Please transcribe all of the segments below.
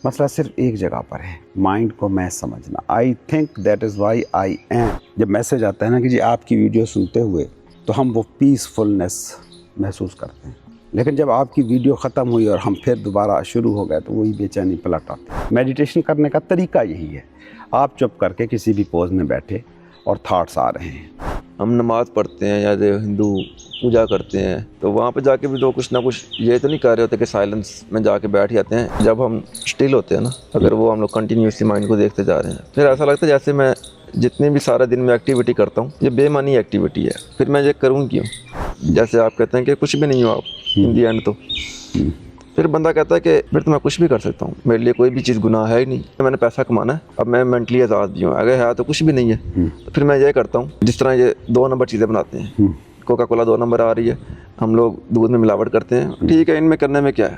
مسئلہ صرف ایک جگہ پر ہے، مائنڈ کو میں سمجھنا. I think that is why I am. جب میسج آتا ہے نا کہ جی آپ کی ویڈیو سنتے ہوئے تو ہم وہ پیسفلنس محسوس کرتے ہیں، لیکن جب آپ کی ویڈیو ختم ہوئی اور ہم پھر دوبارہ شروع ہو گئے تو وہی بے چینی پلٹ آتی ہے. میڈیٹیشن کرنے کا طریقہ یہی ہے، آپ چپ کر کے کسی بھی پوز میں بیٹھے اور تھاٹس آ رہے ہیں. ہم نماز پڑھتے ہیں یا ہندو پوجا کرتے ہیں تو وہاں پہ جا کے بھی تو کچھ نہ کچھ یہ تو نہیں کر رہے ہوتے کہ سائلنس میں جا کے بیٹھ جاتے ہیں. جب ہم اسٹل ہوتے ہیں نا، اگر وہ ہم لوگ کنٹینیوسلی مائنڈ کو دیکھتے جا رہے ہیں، پھر ایسا لگتا ہے جیسے میں جتنی بھی سارے دن میں ایکٹیویٹی کرتا ہوں یہ بے معنی ایکٹیویٹی ہے، پھر میں یہ کروں کیوں؟ جیسے آپ کہتے ہیں کہ کچھ بھی نہیں ہو آپ ان دی اینڈ، تو پھر بندہ کہتا ہے کہ پھر تو میں کچھ بھی کر سکتا ہوں، میرے لیے کوئی بھی چیز گناہ ہے ہی نہیں، میں نے پیسہ کمانا ہے، اب میں مینٹلی آزاد بھی ہوں. اگر ہے تو کچھ بھی نہیں ہے تو پھر میں یہ کرتا ہوں جس طرح یہ 2 نمبر چیزیں بناتے ہیں. کوکا کولا 2 نمبر آ رہی ہے، ہم لوگ دودھ میں ملاوٹ کرتے ہیں، ٹھیک ہے، ان میں کرنے میں کیا ہے.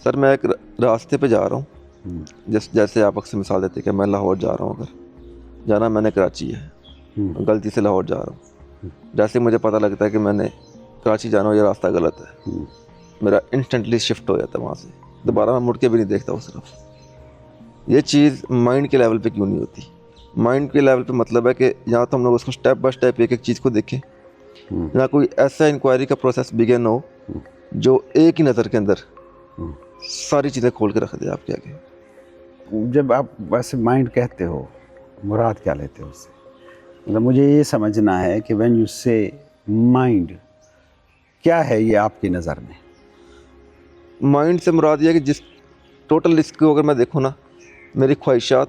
سر میں ایک راستے پہ جا رہا ہوں، جیسے آپ اکثر مثال دیتے کہ میں لاہور جا رہا ہوں، اگر جانا میں نے کراچی ہے، غلطی سے لاہور جا رہا ہوں، جیسے مجھے پتہ لگتا ہے کہ میں نے کراچی جانا ہو، یہ راستہ غلط ہے، میرا انسٹنٹلی شفٹ ہو جاتا ہے وہاں سے، دوبارہ میں مڑ کے بھی نہیں دیکھتا اس طرف. یہ چیز مائنڈ کے لیول پہ کیوں نہیں ہوتی؟ مائنڈ کے لیول پہ مطلب ہے کہ یہاں تو ہم لوگ اس کو اسٹیپ بائی اسٹیپ ایک ایک چیز کو دیکھیں، نہ کوئی ایسا انکوائری کا پروسیس بگن ہو جو ایک ہی نظر کے اندر ساری چیزیں کھول کے رکھ دے آپ کے آگے. جب آپ ویسے مائنڈ کہتے ہو، مراد کیا لیتے ہو اس سے؟ مطلب مجھے یہ سمجھنا ہے کہ وین یو سے مائنڈ، کیا ہے یہ آپ کی نظر میں؟ مائنڈ سے مراد یہ ہے کہ جس ٹوٹل اس کو اگر میں دیکھوں نا، میری خواہشات،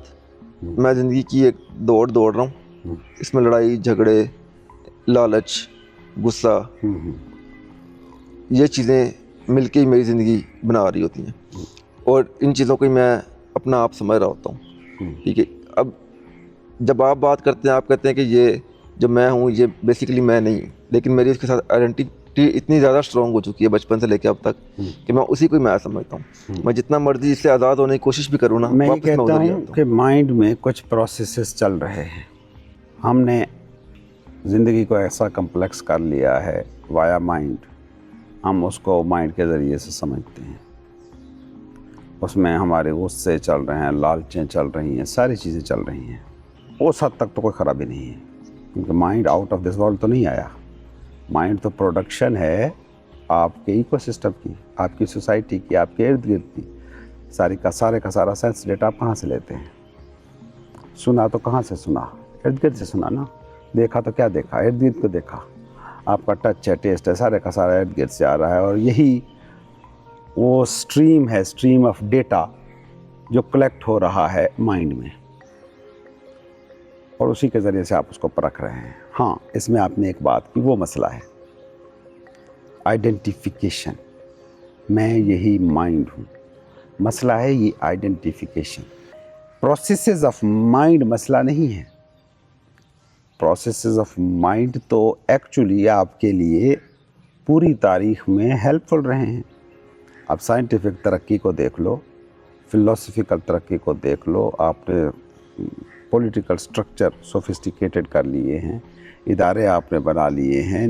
میں زندگی کی ایک دوڑ رہا ہوں، اس میں لڑائی جھگڑے، لالچ، غصہ، یہ چیزیں مل کے ہی میری زندگی بنا رہی ہوتی ہیں، اور ان چیزوں کو ہی میں اپنا آپ سمجھ رہا ہوتا ہوں. ٹھیک ہے، اب جب آپ بات کرتے ہیں، آپ کہتے ہیں کہ یہ جو میں ہوں یہ بیسیکلی میں نہیں ہوں، لیکن میری اس کے ساتھ آئیڈینٹی اتنی زیادہ اسٹرانگ ہو چکی ہے بچپن سے لے کے اب تک کہ میں اسی کو ہی میں سمجھتا ہوں. میں جتنا مرضی اس سے آزاد ہونے کی کوشش بھی کروں نا، میں یہ واپس میں کہتا ادھر ہی ہوں آتا کہ مائنڈ میں کچھ پروسیسز چل رہے ہیں. ہم نے زندگی کو ایسا کمپلیکس کر لیا ہے وایا مائنڈ، ہم اس کو مائنڈ کے ذریعے سے سمجھتے ہیں، اس میں ہمارے غصے چل رہے ہیں، لالچیں چل رہی ہیں، ساری چیزیں چل رہی ہیں. اس حد تک تو کوئی خرابی نہیں ہے، کیونکہ mind out of this world تو نہیں آیا. مائنڈ تو پروڈکشن ہے آپ کے ایکو سسٹم کی، آپ کی سوسائٹی کی، آپ کے ارد گرد کی. سارے کا سارا سینس ڈیٹا آپ کہاں سے لیتے ہیں؟ سنا تو کہاں سے سنا؟ ارد گرد سے سنا نا. دیکھا تو کیا دیکھا؟ ارد گرد کو دیکھا. آپ کا ٹچ ہے، ٹیسٹ ہے، سارے کا سارا ارد گرد سے آ رہا ہے، اور یہی وہ اسٹریم ہے، اسٹریم آف ڈیٹا جو کلیکٹ ہو رہا ہے مائنڈ میں، اور اسی کے ذریعے سے آپ اس کو پرکھ رہے ہیں. ہاں، اس میں آپ نے ایک بات کی، وہ مسئلہ ہے آئیڈینٹیفیکیشن. میں یہی مائنڈ ہوں. مسئلہ ہے یہ آئیڈینٹیفیکیشن. پروسیسز آف مائنڈ مسئلہ نہیں ہے. پروسیسز آف مائنڈ تو ایکچولی آپ کے لیے پوری تاریخ میں ہیلپ فل رہے ہیں. آپ سائنٹیفک ترقی کو دیکھ لو، فلسفیکل ترقی کو دیکھ لو، آپ نے پولیٹیکل سٹرکچر سوفسٹیکیٹڈ کر لیے ہیں، ادارے آپ نے بنا لیے ہیں،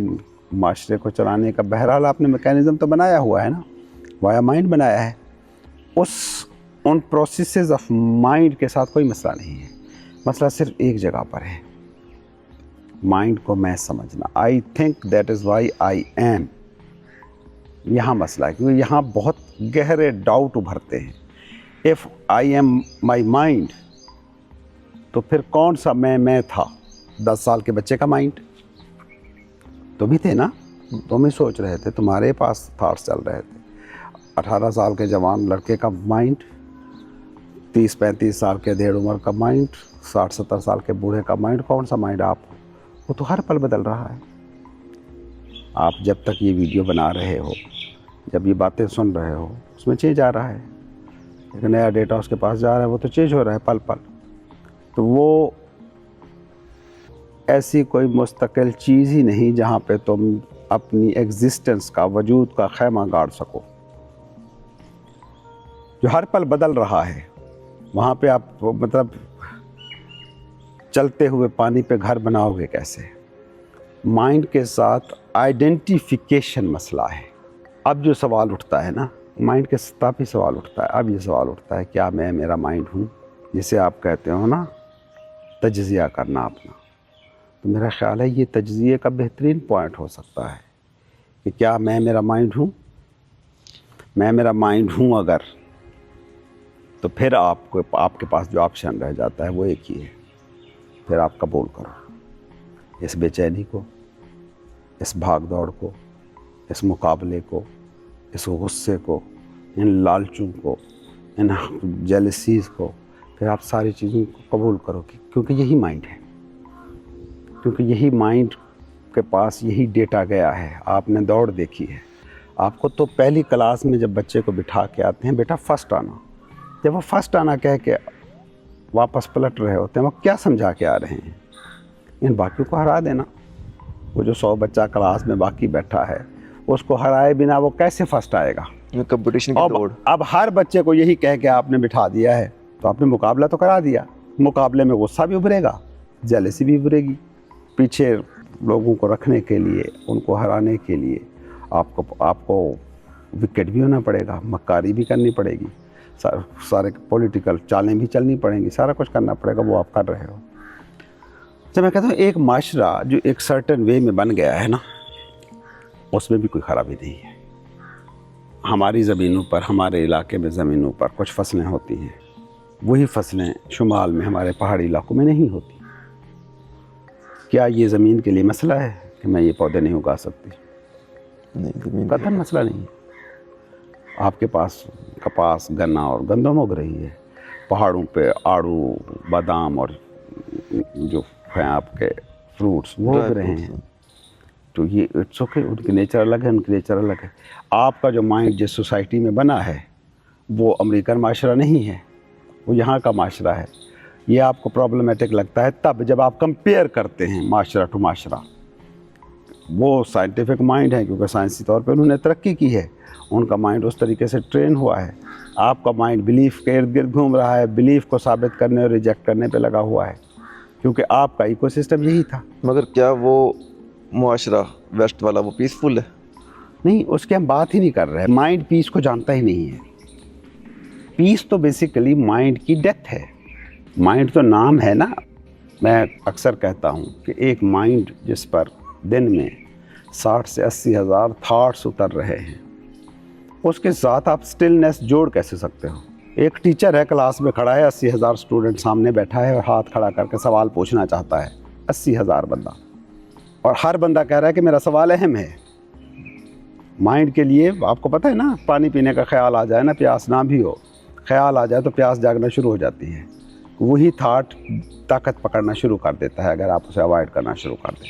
معاشرے کو چلانے کا بہرحال آپ نے میکینزم تو بنایا ہوا ہے نا، وایا مائنڈ بنایا ہے. ان پروسیسز آف مائنڈ کے ساتھ کوئی مسئلہ نہیں ہے. مسئلہ صرف ایک جگہ پر ہے، مائنڈ کو میں سمجھنا. I think that is why I am. یہاں مسئلہ ہے، کیونکہ یہاں بہت گہرے ڈاؤٹ ابھرتے ہیں. If I am my mind, تو پھر کون سا میں تھا؟ 10 سال کے بچے کا مائنڈ تم ہی تھے نا، تم ہی سوچ رہے تھے، تمہارے پاس تھاٹس چل رہے تھے. 18 سال کے جوان لڑکے کا مائنڈ، 30-35 سال کے دیڑھ عمر کا مائنڈ، 60-70 سال کے بوڑھے کا مائنڈ، کون سا مائنڈ آپ؟ وہ تو ہر پل بدل رہا ہے. آپ جب تک یہ ویڈیو بنا رہے ہو، جب یہ باتیں سن رہے ہو، اس میں چینج آ رہا ہے، ایک نیا ڈیٹا اس کے پاس جا رہا ہے، وہ تو چینج ہو رہا ہے پل پل. تو وہ ایسی کوئی مستقل چیز ہی نہیں جہاں پہ تم اپنی ایگزسٹنس کا، وجود کا خیمہ گاڑ سکو. جو ہر پل بدل رہا ہے، وہاں پہ آپ مطلب چلتے ہوئے پانی پہ گھر بناؤ گے کیسے؟ مائنڈ کے ساتھ آئیڈینٹیفیکیشن مسئلہ ہے. اب جو سوال اٹھتا ہے نا माइंड के सतह पे सवाल उठता है। अब ये सवाल उठता है क्या मैं मेरा माइंड हूँ, जिसे आप कहते हो ना तजज़िया करना अपना। तो मेरा ख़्याल है ये तजज़िये का बेहतरीन पॉइंट हो सकता है कि क्या मैं मेरा माइंड हूँ। मैं मेरा माइंड हूँ अगर, तो फिर आपको आपके पास जो ऑप्शन रह जाता है वो एक ही है, फिर आप कबूल करो इस बेचैनी को, इस भाग दौड़ को, इस मुकाबले को, इस गुस्से को, इन लालचों को, इन जेलसीज़ को, फिर आप सारी चीज़ों को कबूल करो क्योंकि यही माइंड है, क्योंकि यही माइंड के पास यही डेटा गया है। आपने दौड़ देखी है। आपको तो पहली क्लास में जब बच्चे को बिठा के आते हैं, बेटा फर्स्ट आना, जब वो फर्स्ट आना कह के वापस पलट रहे होते हैं, वो क्या समझा के आ रहे हैं, इन बाकियों को हरा देना। वो जो 100 बच्चा क्लास में बाकी बैठा है, उसको हराए बिना वो कैसे फर्स्ट आएगा। कंपटीशन की दौड़। अब हर बच्चे को यही कह के आपने बिठा दिया है, तो आपने मुकाबला तो करा दिया। मुकाबले में गुस्सा भी उभरेगा, जेलसी भी उभरेगी। पीछे लोगों को रखने के लिए, उनको हराने के लिए आपको विकेट भी होना पड़ेगा, मक्कारी भी करनी पड़ेगी, सारे पॉलिटिकल चालें भी चलनी पड़ेंगी, सारा कुछ करना पड़ेगा। वो आप कर रहे हो। जब मैं कहता हूँ एक माशरा जो एक सर्टेन वे में बन गया है ना, उसमें भी कोई ख़राबी नहीं है। हमारी ज़मीनों पर, हमारे इलाके में ज़मीनों पर कुछ फसलें होती हैं, वही फसलें शुमाल में हमारे पहाड़ी इलाकों में नहीं होती। क्या ये ज़मीन के लिए मसला है कि मैं ये पौधे नहीं उगा सकती? नहीं, कतई मसला नहीं है। आपके पास कपास, गन्ना और गंदम उग रही है, पहाड़ों पे आड़ू, बादाम और जो हैं आपके फ्रूट्स वो उग रहे हैं। तो ये इट्स ओके, उनकी नेचर अलग है, उनकी नेचर अलग है। आपका जो माइंड जिस सोसाइटी में बना है वो अमेरिकन माशरा नहीं है, वो यहाँ का माशरा है। ये आपको प्रॉब्लमेटिक लगता है तब जब आप कंपेयर करते हैं माशरा टू माशरा। वो साइंटिफिक माइंड है क्योंकि साइंसी तौर पे उन्होंने तरक्की की है, उनका माइंड उस तरीके से ट्रेन हुआ है। आपका माइंड बिलीफ के इर्द गिर्द घूम रहा है, बिलीफ को साबित करने और रिजेक्ट करने पे लगा हुआ है, क्योंकि आपका इकोसिस्टम यही था। मगर क्या वो मुआशरा वेस्ट वाला वो पीसफुल है? नहीं, उसकी हम बात ही नहीं कर रहे हैं। माइंड पीस को जानता ही नहीं है। पीस तो बेसिकली माइंड की डेथ है। माइंड तो नाम है ना। मैं अक्सर कहता हूँ कि एक माइंड जिस पर दिन में 60 से 80 हज़ार थाट्स उतर रहे हैं, उसके साथ आप स्टिलनेस जोड़ कैसे सकते हो? एक टीचर है, क्लास में खड़ा है, 80 हज़ार स्टूडेंट सामने बैठा है और हाथ खड़ा करके सवाल पूछना चाहता है, 80 हज़ार बंदा, और हर बंदा कह रहा है कि मेरा सवाल अहम है। माइंड के लिए आपको पता है ना, पानी पीने का ख्याल आ जाए ना, प्यास ना भी हो, ख्याल आ जाए तो प्यास जागना शुरू हो जाती है। वही थाट ताकत पकड़ना शुरू कर देता है अगर आप उसे अवॉइड करना शुरू कर दें।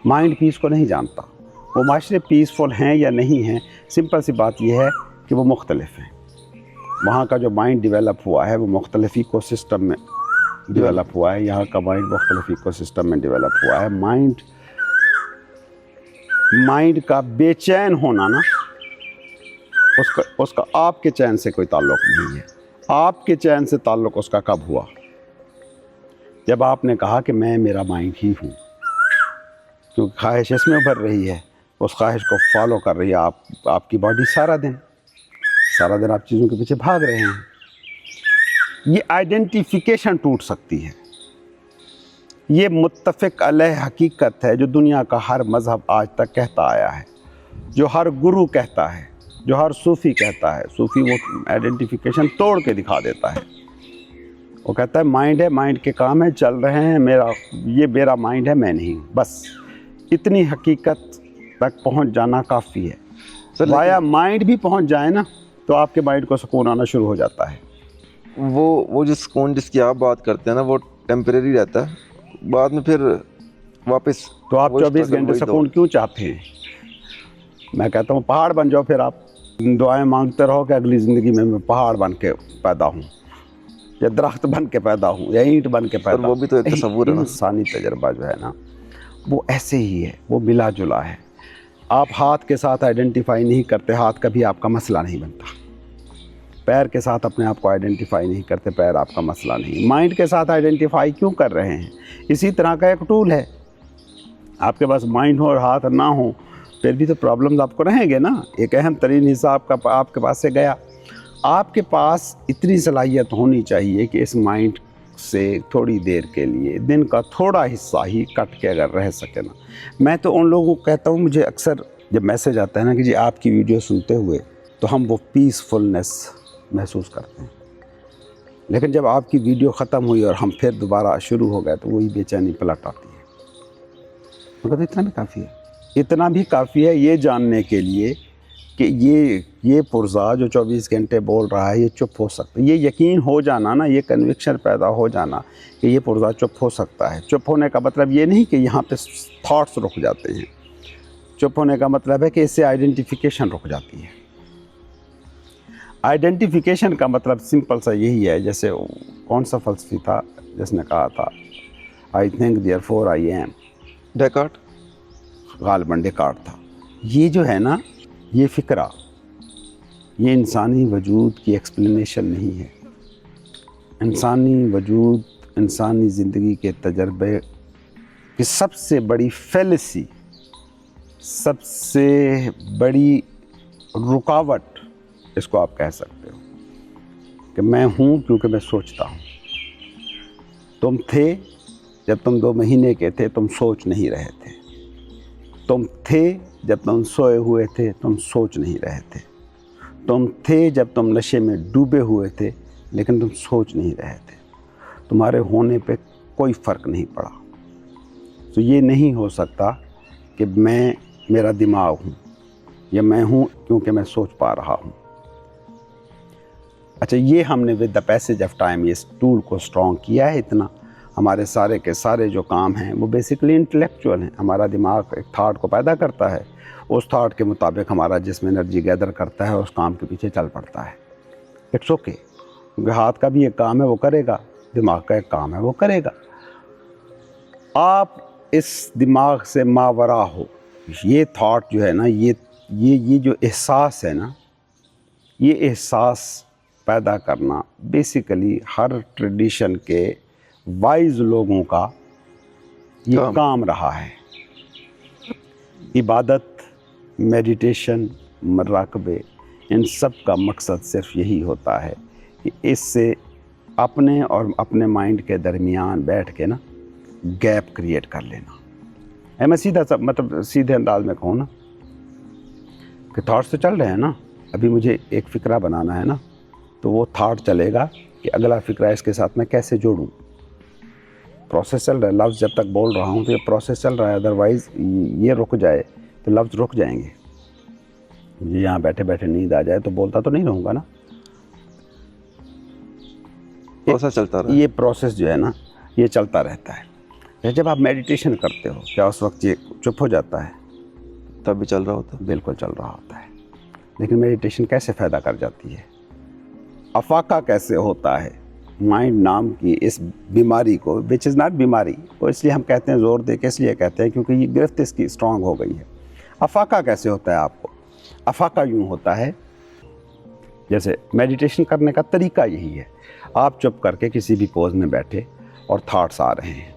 माइंड पीस को नहीं जानता। वो माशरे पीसफुल हैं या नहीं हैं, सिंपल सी बात यह है कि वो मुख्तलिफ हैं। वहाँ का जो माइंड डेवलप हुआ है वो मुख्तलिफ इकोसिस्टम में डेवलप हुआ है। यहाँ का माइंड मुख्तलिफ इकोसिस्टम में डेवलप हुआ है। माइंड का बेचैन होना ना, उसका आपके चैन से कोई ताल्लुक़ नहीं है। आपके चैन से ताल्लुक़ उसका कब हुआ? जब आपने कहा कि मैं मेरा माइंड ही हूँ, क्योंकि ख्वाहिश इसमें उभर रही है, उस ख्वाहिश को फॉलो कर रही है आपकी बॉडी। सारा दिन आप चीज़ों के पीछे भाग रहे हैं। ये आइडेंटिफिकेशन टूट सकती है। ये मुत्तफ़िक़ अलैह हकीकत है जो दुनिया का हर मज़हब आज तक कहता आया है, जो हर गुरु कहता है, जो हर सूफ़ी कहता है। सूफ़ी वो आइडेंटिफिकेशन तोड़ के दिखा देता है। वो कहता है माइंड है, माइंड के काम है, चल रहे हैं, मेरा माइंड है, मैं नहीं हूँ। बस इतनी हकीकत तक पहुँच जाना काफ़ी है। वाया माइंड भी पहुँच जाए ना, तो आपके माइंड को सुकून आना शुरू हो जाता है। वो जो सुकून जिसकी आप बात करते हैं ना, वो टेम्परेरी रहता है, बाद में फिर वापस। तो आप 24 घंटे सुकून क्यों चाहते हैं? मैं कहता हूँ पहाड़ बन जाओ, फिर आप दुआएं मांगते रहो कि अगली ज़िंदगी में मैं पहाड़ बन के पैदा हूँ, या दरख्त बन के पैदा हूँ, या ईंट बन के पैदा। वो भी तो एक तस्वुर है ना। इंसानी तजर्बा जो है ना, वो ऐसे ही है, वो मिला जुला है। आप हाथ के साथ आइडेंटिफाई नहीं करते, हाथ कभी आपका मसला नहीं बनता। पैर के साथ अपने आप को आइडेंटिफाई नहीं करते, पैर आपका मसला नहीं। माइंड के साथ आइडेंटिफाई क्यों कर रहे हैं? इसी तरह का एक टूल है। आपके पास माइंड हो और हाथ ना हो फिर भी तो प्रॉब्लम्स आपको रहेंगे ना। एक अहम तरीन हिस्सा आपके पास से गया। आपके पास इतनी सलाहियत होनी चाहिए कि इस माइंड से थोड़ी देर के लिए दिन का थोड़ा हिस्सा ही कट के अगर रह सके ना। मैं तो उन लोगों को कहता हूँ, मुझे अक्सर जब मैसेज आता है ना कि जी आपकी वीडियो सुनते हुए तो हम वो पीसफुलनेस महसूस करते हैं, लेकिन जब आपकी वीडियो ख़त्म हुई और हम फिर दोबारा शुरू हो गए तो वही बेचैनी पलट आती है। मगर इतना भी काफ़ी है, इतना भी काफ़ी है ये जानने के लिए कि ये पुरज़ा जो 24 घंटे बोल रहा है ये चुप हो सकता है। ये यकीन हो जाना ना, ये कन्विक्शन पैदा हो जाना कि ये पुरज़ा चुप हो सकता है। चुप होने का मतलब ये नहीं कि यहाँ पे थॉट्स रुक जाते हैं। चुप होने का मतलब है कि इससे आइडेंटिफिकेशन रुक जाती है। आइडेंटिफिकेशन का मतलब सिंपल सा यही है, जैसे कौन सा फ़लसफ़ी था जिसने कहा था I think therefore I am, Descartes, गालिबन डेकार्ट था। ये जो है ना, ये फ़िक्रा, ये इंसानी वजूद की एक्सप्लेनेशन नहीं है। इंसानी वजूद, इंसानी ज़िंदगी के तजर्बे की सबसे बड़ी फैलेसी, सबसे बड़ी रुकावट इसको आप कह सकते हो कि मैं हूँ क्योंकि मैं सोचता हूँ। तुम थे जब तुम 2 महीने के थे, तुम सोच नहीं रहे थे। तुम थे जब तुम सोए हुए थे, तुम सोच नहीं रहे थे। तुम थे जब तुम नशे में डूबे हुए थे, लेकिन तुम सोच नहीं रहे थे। तुम्हारे होने पे कोई फ़र्क नहीं पड़ा। तो ये नहीं हो सकता कि मेरा दिमाग हूँ या मैं हूँ क्योंकि मैं सोच पा रहा हूँ। अच्छा, ये हमने with the passage of time ये टूल को स्ट्रॉन्ग किया है इतना। हमारे सारे के सारे जो काम हैं वो बेसिकली इंटेलेक्चुअल हैं। हमारा दिमाग एक थाट को पैदा करता है, उस थाट के मुताबिक हमारा जिस्म एनर्जी गैदर करता है और उस काम के पीछे चल पड़ता है। इट्स ओके, क्योंकि हाथ का भी एक काम है वो करेगा, दिमाग का एक काम है वो करेगा। आप इस दिमाग से मावरा हो। ये थाट जो है ना, ये जो एहसास है ना, ये एहसास पैदा करना बेसिकली हर ट्रेडिशन के वाइज लोगों का ये काम रहा है। इबादत, मेडिटेशन, मराकबे, इन सब का मकसद सिर्फ यही होता है कि इससे अपने और अपने माइंड के दरमियान बैठ के ना गैप क्रिएट कर लेना है। मैं सीधा सा मतलब सीधे अंदाज में कहूँ ना कि थॉट्स तो चल रहे हैं ना, अभी मुझे एक फ़िक्रा बनाना है ना, तो वो थाट चलेगा कि अगला फ़िक्रा इसके साथ मैं कैसे जोड़ूं। प्रोसेस चल रहा है, लफ्ज़ जब तक बोल रहा हूँ तो ये प्रोसेस चल रहा है, अदरवाइज़ ये रुक जाए तो लफ्ज़ रुक जाएंगे। मुझे यहाँ बैठे बैठे नींद आ जाए तो बोलता तो नहीं रहूँगा ना। प्रोसेस चलता रहा। ये प्रोसेस जो है ना ये चलता रहता है। जब आप मेडिटेशन करते हो क्या उस वक्त ये चुप हो जाता है? तब भी चल रहा होता है। बिल्कुल चल रहा होता है। लेकिन मेडिटेशन कैसे फ़ायदा कर जाती है? अफाका कैसे होता है? माइंड नाम की इस बीमारी को, विच इज़ नॉट बीमारी, वो इसलिए हम कहते हैं ज़ोर दे के इसलिए कहते हैं क्योंकि ये गिरफ्त इसकी स्ट्रॉन्ग हो गई है। अफाका कैसे होता है आपको? अफाका यूँ होता है जैसे मेडिटेशन करने का तरीका यही है, आप चुप करके किसी भी पोज में बैठे और थॉट्स आ रहे हैं,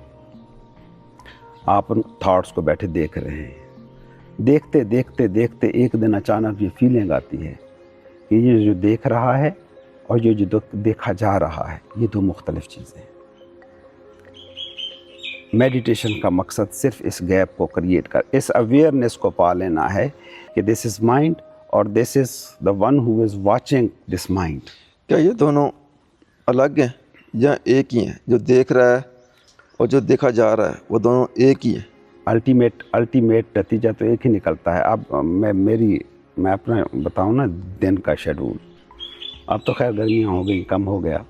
आप उन थॉट्स को बैठे देख रहे हैं। देखते देखते देखते एक दिन अचानक ये फीलिंग आती है कि ये जो देख रहा है और ये जो देखा जा रहा है ये दो मुख्तलिफ चीज़ें हैं। मेडिटेशन का मकसद सिर्फ इस गैप को क्रिएट कर, इस अवेयरनेस को पा लेना है कि दिस इज़ माइंड और this is the one who is watching this mind. क्या ये दोनों अलग हैं या एक ही हैं? जो देख रहा है और जो देखा जा रहा है वो दोनों एक ही हैं? अल्टीमेट नतीजा तो एक ही निकलता है। अब मैं अपना बताऊं ना दिन का शेड्यूल। अब तो खैर गर्मियाँ हो गई, कम हो गया।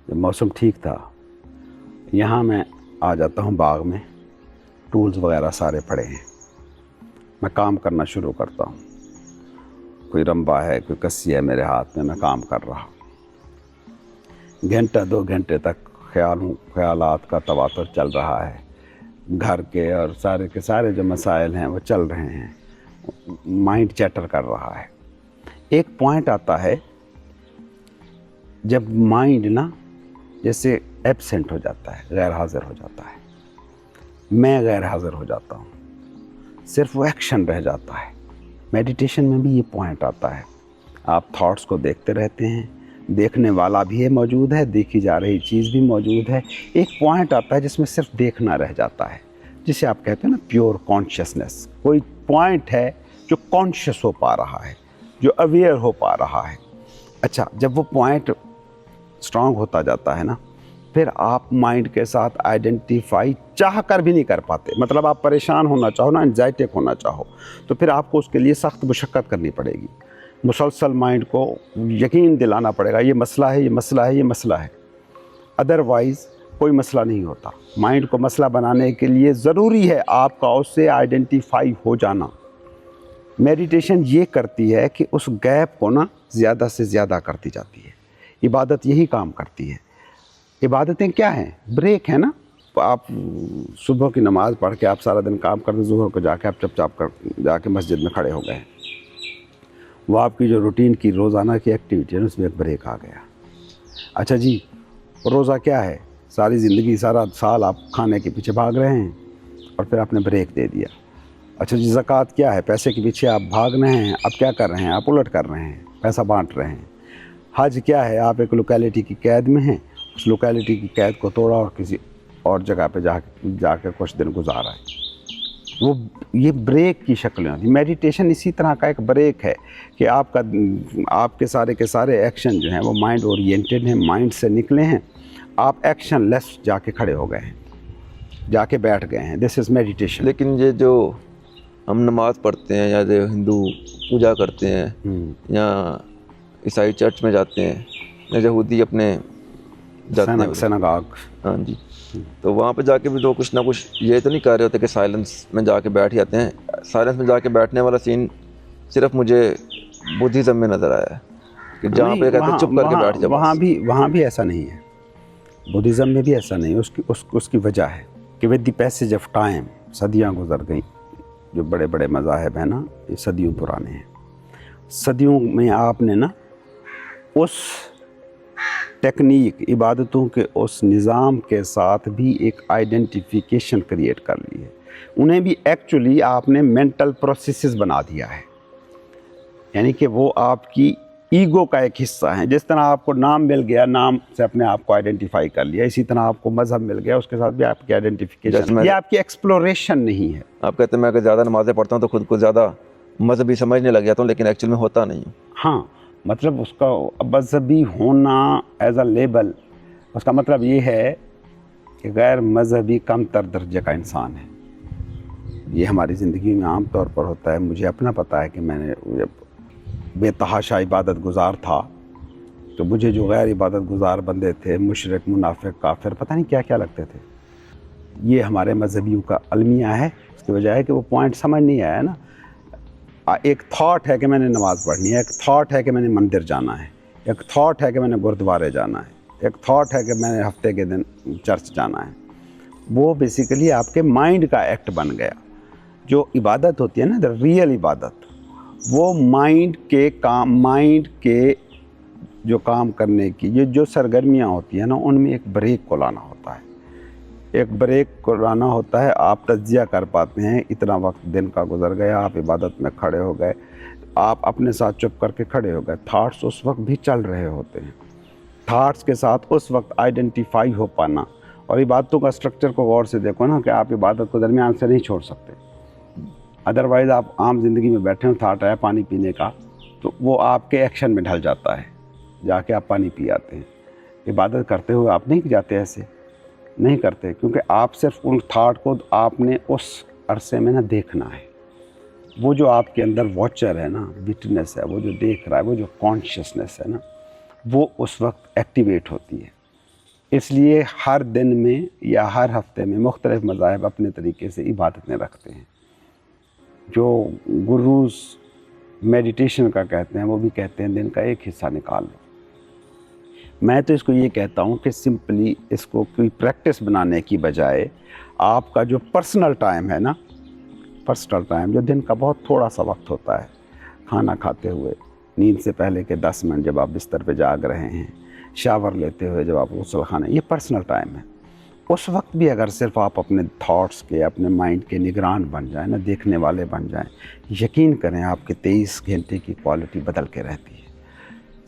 जब मौसम ठीक था यहाँ मैं आ जाता हूँ बाग में, टूल्स वगैरह सारे पड़े हैं, मैं काम करना शुरू करता हूँ। कोई रंबा है, कोई कस्सी है मेरे हाथ में, मैं काम कर रहा हूँ। घंटा 2 घंटे तक ख्यालात का तवातुर चल रहा है। घर के और सारे के सारे जो मसाइल हैं वो चल रहे हैं, माइंड चैटर कर रहा है। एक पॉइंट आता है जब माइंड ना जैसे एब्सेंट हो जाता है, गैर हाज़िर हो जाता है। मैं गैर हाज़िर हो जाता हूँ। सिर्फ वो एक्शन रह जाता है। मेडिटेशन में भी ये पॉइंट आता है, आप थॉट्स को देखते रहते हैं, देखने वाला भी है मौजूद है, देखी जा रही चीज़ भी मौजूद है। एक पॉइंट आता है जिसमें सिर्फ देखना रह जाता है, जिसे आप कहते हैं ना प्योर कॉन्शियसनेस। कोई पॉइंट है जो कॉन्शियस हो पा रहा है, जो अवेयर हो पा रहा है। अच्छा, जब वो पॉइंट स्ट्रांग होता जाता है ना, फिर आप माइंड के साथ आइडेंटिफाई चाह कर भी नहीं कर पाते। मतलब आप परेशान होना चाहो ना, एंजाइटिक होना चाहो, तो फिर आपको उसके लिए सख्त मुशक्क़त करनी पड़ेगी। मुसलसल माइंड को यकीन दिलाना पड़ेगा ये मसला है, ये मसला है, ये मसला है। अदरवाइज़ कोई मसला नहीं होता। माइंड को मसला बनाने के लिए ज़रूरी है आपका उससे आइडेंटिफाई हो जाना। मेडिटेशन ये करती है कि उस गैप को ना ज़्यादा से ज़्यादा करती जाती है। इबादत यही काम करती है। इबादतें क्या हैं? ब्रेक है ना। आप सुबह की नमाज़ पढ़ के आप सारा दिन काम करते, ज़ुहर को जाके आप चुपचाप कर जाके मस्जिद में खड़े हो गए, वो आपकी जो रूटीन की रोज़ाना की एक्टिविटी है उसमें एक ब्रेक आ गया। अच्छा जी, रोज़ा क्या है? सारी ज़िंदगी, सारा साल आप खाने के पीछे भाग रहे हैं और फिर आपने ब्रेक दे दिया। अच्छा जी, ज़कात क्या है? पैसे के पीछे आप भाग रहे हैं, अब क्या कर रहे हैं? आप उलट कर रहे हैं, पैसा बांट रहे हैं। हज क्या है? आप एक लोकेलिटी की कैद में हैं, उस लोकेलिटी की कैद को तोड़ा और किसी और जगह पे जाकर कुछ दिन गुजारा है। वो ये ब्रेक की शक्लें होती। मेडिटेशन इसी तरह का एक ब्रेक है कि आपके सारे के सारे एक्शन जो हैं वो माइंड ओरिएंटेड हैं, माइंड से निकले हैं, आप एक्शन लेस जाके खड़े हो गए हैं, जाके बैठ गए हैं। This is meditation. लेकिन ये जो हम नमाज़ पढ़ते हैं या जो हिंदू पूजा करते हैं या ईसाई चर्च में जाते हैं या यहूदी अपने जाते हैं सिनागॉग, हाँ जी, तो वहाँ पे जाके भी तो कुछ ना कुछ ये तो नहीं कर रहे होते कि साइलेंस में जाके बैठ जाते हैं। साइलेंस में जाके बैठने वाला सीन सिर्फ मुझे बुद्धिज़्म में नज़र आया है कि जहाँ पे कहते हैं चुप करके बैठ जाओ। वहाँ भी ऐसा नहीं है, बुद्धिज़्म में भी ऐसा नहीं है। उसकी वजह है कि with the passage of time सदियाँ गुजर गई। जो बड़े बड़े मज़ाहिब हैं ना, ये सदियों पुराने हैं। सदियों में आपने ना उस टेक्निक, इबादतों के उस निज़ाम के साथ भी एक आइडेंटिफिकेशन क्रिएट कर ली है। उन्हें भी एक्चुअली आपने मेंटल प्रोसेसेस बना दिया है, यानी कि वो आपकी ईगो का एक हिस्सा है। जिस तरह आपको नाम मिल गया, नाम से अपने आप को आइडेंटिफाई कर लिया, इसी तरह आपको मज़हब मिल गया, उसके साथ भी आपकी आइडेंटिफिकेशन। ये आपकी एक्सप्लोरेशन नहीं है। आप कहते हैं मैं अगर ज़्यादा नमाज़ें पढ़ता हूँ तो खुद को ज़्यादा मजहबी समझने लग जाता हूँ, लेकिन एक्चुअल में होता नहीं। हाँ, मतलब उसका मजहबी होना एज अ लेबल, उसका मतलब ये है कि गैर मजहबी कम तर दर्जे का इंसान है। ये हमारी ज़िंदगी में आम तौर पर होता है। मुझे अपना पता है कि मैंने बेतहाशा इबादत गुजार था, तो मुझे जो गैर इबादत गुजार बंदे थे, मुशरिक, मुनाफिक, काफिर, पता नहीं क्या क्या लगते थे। ये हमारे मजहबियों का अलमिया है। उसकी वजह है कि वो पॉइंट समझ नहीं आया ना। एक थॉट है कि मैंने नमाज़ पढ़नी है, एक थॉट है कि मैंने मंदिर जाना है, एक थॉट है कि मैंने गुरुद्वारे जाना है, एक थॉट है कि मैंने हफ्ते के दिन चर्च जाना है। वो बेसिकली आपके माइंड का एक्ट बन गया। जो इबादत होती है ना, द रियल इबादत, वो माइंड के जो काम करने की ये जो सरगर्मियाँ होती हैं ना, उनमें एक ब्रेक को लाना होता है। एक ब्रेक को लाना होता है। आप तज्जिया कर पाते हैं, इतना वक्त दिन का गुजर गया, आप इबादत में खड़े हो गए, आप अपने साथ चुप करके खड़े हो गए। थाट्स उस वक्त भी चल रहे होते हैं। थाट्स के साथ उस वक्त आइडेंटिफाई हो पाना। और इबादतों का स्ट्रक्चर को गौर से देखो ना कि आप इबादत को दरमियान से नहीं छोड़ सकते। अदरवाइज़ आप आम ज़िंदगी में बैठे हो, थाट आया पानी पीने का, तो वो आपके एक्शन में ढल जाता है, जाके आप पानी पी आते हैं। इबादत करते हुए आप नहीं जाते, ऐसे नहीं करते, क्योंकि आप सिर्फ उन थाट को आपने उस अरसे में ना देखना है। वो जो आपके अंदर वॉचर है ना, विटनेस है, वो जो देख रहा है, वो जो कॉन्शियसनेस है ना, वो उस वक्त एक्टिवेट होती है। इसलिए हर दिन में या हर हफ्ते में मुख्तलिफ मज़ाहिब अपने तरीके से इबादतें रखते हैं। जो गुरुज़ मेडिटेशन का कहते हैं, वो भी कहते हैं दिन का एक हिस्सा निकाल लो। मैं तो इसको ये कहता हूँ कि सिंपली इसको कोई प्रैक्टिस बनाने की बजाय आपका जो पर्सनल टाइम है ना, पर्सनल टाइम जो दिन का बहुत थोड़ा सा वक्त होता है, खाना खाते हुए, नींद से पहले के 10 मिनट जब आप बिस्तर पे जाग रहे हैं, शावर लेते हुए जब आप गुस्ल खाना, ये पर्सनल टाइम है। उस वक्त भी अगर सिर्फ आप अपने थॉट्स के, अपने माइंड के निगरान बन जाएं ना, देखने वाले बन जाएं, यकीन करें आपके 23 घंटे की क्वालिटी बदल के रहती है।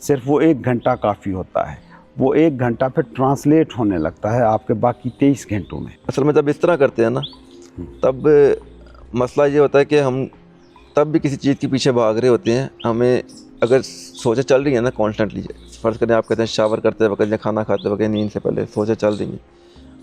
सिर्फ वो 1 घंटा काफ़ी होता है, वो 1 घंटा फिर ट्रांसलेट होने लगता है आपके बाकी 23 घंटों में। असल में जब इस तरह करते हैं ना, तब मसला ये होता है कि हम तब भी किसी चीज़ के पीछे भाग रहे होते हैं। हमें अगर सोचें चल रही है ना कॉन्स्टेंटली, फ़र्ज़ करें आप कहते हैं शावर करते वक्त या खाना खाते वक्त, नींद से पहले सोचें चल रही हैं,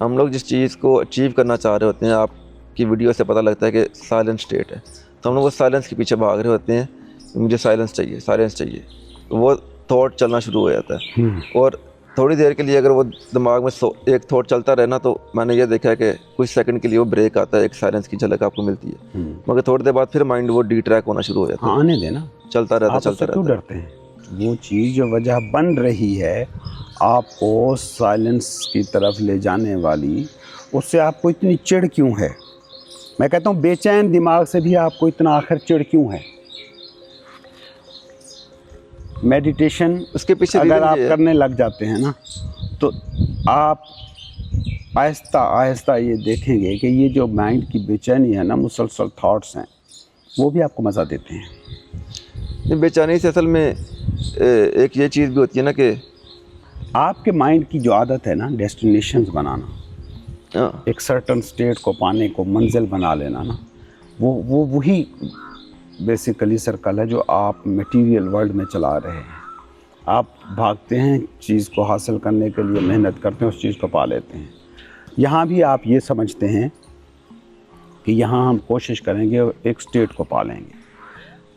हम लोग जिस चीज़ को अचीव करना चाह रहे होते हैं, आपकी वीडियो से पता लगता है कि साइलेंट स्टेट है, तो हम लोग उस साइलेंस के पीछे भाग रहे होते हैं, मुझे साइलेंस चाहिए, साइलेंस चाहिए, तो वो थॉट चलना शुरू हो जाता है। और थोड़ी देर के लिए अगर वो दिमाग में एक थॉट चलता रहे ना, तो मैंने ये देखा है कि कुछ सेकंड के लिए वो ब्रेक आता है, एक साइलेंस की झलक आपको मिलती है, मगर थोड़ी देर बाद फिर माइंड वो डिट्रैक होना शुरू हो जाता है। हाँ, आने देना, चलता रहता, आप चलता उससे क्यों रहता। डरते हैं? वो चीज़ जो वजह बन रही है आपको साइलेंस की तरफ ले जाने वाली, उससे आपको इतनी चिढ़ क्यों है? मैं कहता हूँ बेचैन दिमाग से भी आपको इतना आखिर चिढ़ क्यों है? मेडिटेशन उसके पीछे अगर reason आप ये है। करने लग जाते हैं ना, तो आप आहिस्ता आहिस्ता ये देखेंगे कि ये जो माइंड की बेचैनी है ना, मुसलसल थॉट्स हैं, वो भी आपको मज़ा देते हैं। ये बेचैनी से असल में एक ये चीज़ भी होती है ना कि आपके माइंड की जो आदत है ना डेस्टिनेशंस बनाना, हाँ, एक सर्टन स्टेट को पाने को मंजिल बना लेना ना, वही बेसिकली सर्कल है जो आप मटेरियल वर्ल्ड में चला रहे हैं। आप भागते हैं चीज़ को हासिल करने के लिए, मेहनत करते हैं, उस चीज़ को पा लेते हैं। यहाँ भी आप ये समझते हैं कि यहाँ हम कोशिश करेंगे और एक स्टेट को पा लेंगे।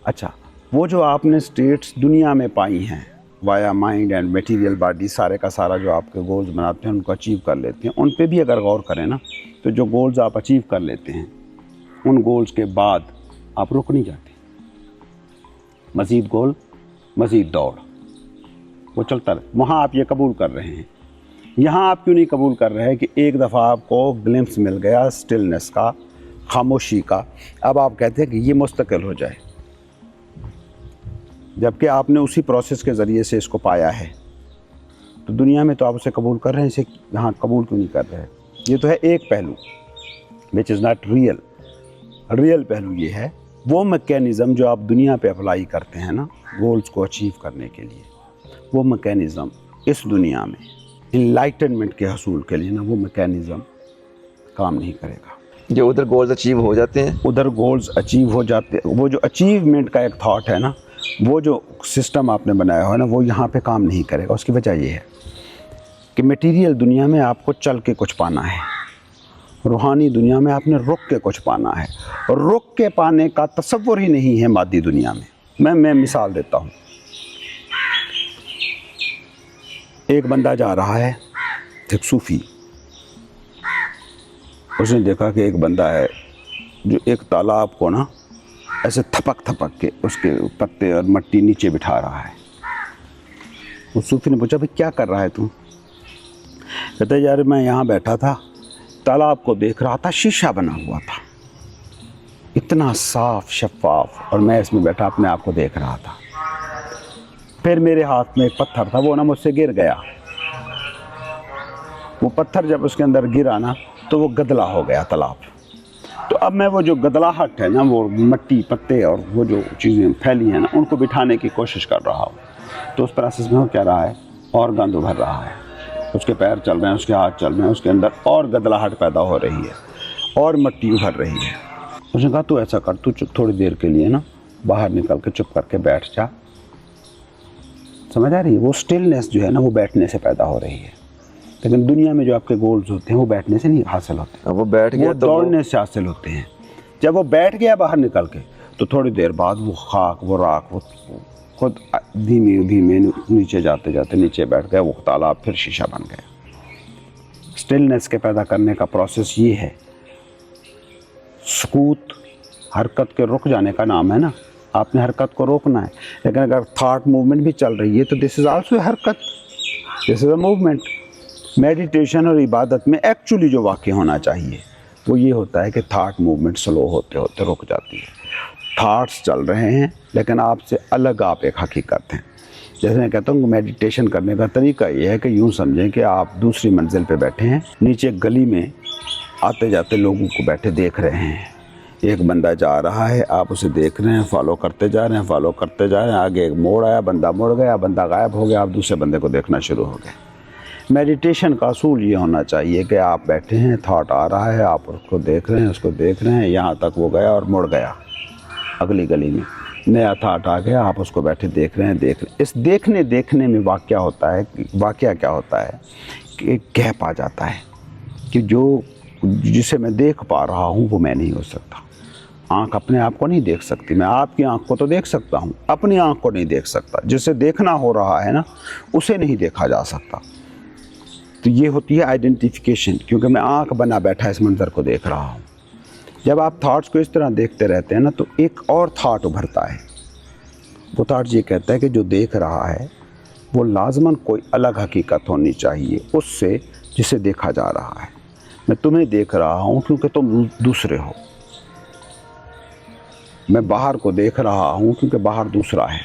अच्छा, वो जो आपने स्टेट्स दुनिया में पाई हैं via mind and material body, सारे का सारा जो आपके गोल्स बनाते हैं उनको अचीव कर लेते हैं, उन पे भी अगर गौर करें ना, तो जो गोल्स आप अचीव कर लेते हैं, उन गोल्स के बाद आप रुक नहीं जाते। मज़ीद गोल, मज़ीद दौड़, वो चलता रहे। वहाँ आप ये कबूल कर रहे हैं, यहाँ आप क्यों नहीं कबूल कर रहे हैं कि एक दफ़ा आपको ग्लिम्स मिल गया स्टिलनेस का, खामोशी का, अब आप कहते हैं कि ये मुस्तकिल हो जाए, जबकि आपने उसी प्रोसेस के ज़रिए से इसको पाया है। तो दुनिया में तो आप उसे कबूल कर रहे हैं, इसे यहाँ कबूल क्यों नहीं कर रहे हैं? ये तो है एक पहलू, which is not real. Real पहलू ये है, वो मैकेनिज़्म जो आप दुनिया पे अप्लाई करते हैं ना गोल्स को अचीव करने के लिए, वो मैकेनिज़्म इस दुनिया में इनलाइटनमेंट के हसूल के लिए ना, वो मैकेनिज़्म काम नहीं करेगा। जो उधर गोल्स अचीव हो जाते हैं, उधर गोल्स अचीव हो जाते हैं, वो जो अचीवमेंट का एक थॉट है ना, वो जो सिस्टम आपने बनाया हो ना, वो यहाँ पे काम नहीं करेगा। उसकी वजह ये है कि मटेरियल दुनिया में आपको चल के कुछ पाना है, रूहानी दुनिया में आपने रुक के कुछ पाना है, और रुक के पाने का तसव्वुर ही नहीं है मादी दुनिया में। मैं मिसाल देता हूँ। एक बंदा जा रहा है, एक सूफ़ी, उसने देखा कि एक बंदा है जो एक तालाब को ना ऐसे थपक थपक के उसके पत्ते और मट्टी नीचे बिठा रहा है। उस सूफ़ी ने पूछा, भाई क्या कर रहा है तू? कहता है, यार मैं यहाँ बैठा था, तालाब को देख रहा था, शीशा बना हुआ था, इतना साफ शफाफ, और मैं इसमें बैठा अपने आप को देख रहा था। फिर मेरे हाथ में एक पत्थर था, वो ना मुझसे गिर गया। वो पत्थर जब उसके अंदर गिरा ना, तो वो गदला हो गया तालाब। तो अब मैं वो जो गदलाहट है ना, वो मट्टी, पत्ते और वो जो चीज़ें फैली हैं ना, उनको बिठाने की कोशिश कर रहा हूँ। तो उस प्रोसेस में हो क्या रहा है, और गंद उभर रहा है, उसके पैर चल रहे हैं, उसके हाथ चल रहे हैं, उसके अंदर और गदलाहट पैदा हो रही है, और मट्टी उभर रही है। उसने कहा, तू ऐसा कर, तू थोड़ी देर के लिए ना बाहर निकल के चुप करके बैठ जा। समझ आ रही है? वो स्टिलनेस जो है ना, वो बैठने से पैदा हो रही है। लेकिन दुनिया में जो आपके गोल्स होते हैं, वो बैठने से नहीं हासिल होते, वो बैठ गया वो तो दौड़ने से हासिल होते हैं। जब वो बैठ गया बाहर निकल के, तो थोड़ी देर बाद वो खाक, वो राख, वो खुद धीमे धीमे नीचे जाते जाते नीचे बैठ गया, वो तालाब फिर शीशा बन गया। स्टिलनेस के पैदा करने का प्रोसेस ये है। सुकूत हरकत के रुक जाने का नाम है ना, आपने हरकत को रोकना है। लेकिन अगर थॉट मूवमेंट भी चल रही है, तो दिस इज़ आल्सो हरकत, this is a movement. Meditation और इबादत में एक्चुअली जो वाक़ई होना चाहिए वो ये होता है कि थॉट मूवमेंट स्लो होते होते रुक जाती है। थॉट्स चल रहे हैं, लेकिन आपसे अलग आप एक हकीकत हैं। जैसे मैं कहता हूँ मेडिटेशन करने का तरीका ये है कि यूँ समझें कि आप दूसरी मंजिल पे बैठे हैं, नीचे गली में आते जाते लोगों को बैठे देख रहे हैं। एक बंदा जा रहा है, आप उसे देख रहे हैं, फॉलो करते जा रहे हैं, फॉलो करते जा रहे हैं। आगे एक मोड़ आया, बंदा मुड़ गया, बंदा गायब हो गया, आप दूसरे बंदे को देखना शुरू हो गए। मेडिटेशन का असूल ये होना चाहिए कि आप बैठे हैं, थॉट आ रहा है, आप उसको देख रहे हैं, उसको देख रहे हैं, यहाँ तक वो गया और मुड़ गया, अगली गली में नया थॉट आ गया, आप उसको बैठे देख रहे हैं। इस देखने में वाक़या क्या होता है कि एक गैप आ जाता है कि जिसे मैं देख पा रहा हूँ वो मैं नहीं हो सकता। आँख अपने आप को नहीं देख सकती। मैं आपकी आँख को तो देख सकता हूँ, अपनी आँख को नहीं देख सकता। जिसे देखना हो रहा है ना, उसे नहीं देखा जा सकता। तो ये होती है आइडेंटिफिकेशन, क्योंकि मैं आँख बना बैठा इस मंज़र को देख रहा हूँ। जब आप थॉट्स को इस तरह देखते रहते हैं ना, तो एक और थॉट उभरता है। वो थॉट ये कहता है कि जो देख रहा है वो लाजमन कोई अलग हकीकत होनी चाहिए उससे जिसे देखा जा रहा है। मैं तुम्हें देख रहा हूँ क्योंकि तुम दूसरे हो। मैं बाहर को देख रहा हूँ क्योंकि बाहर दूसरा है।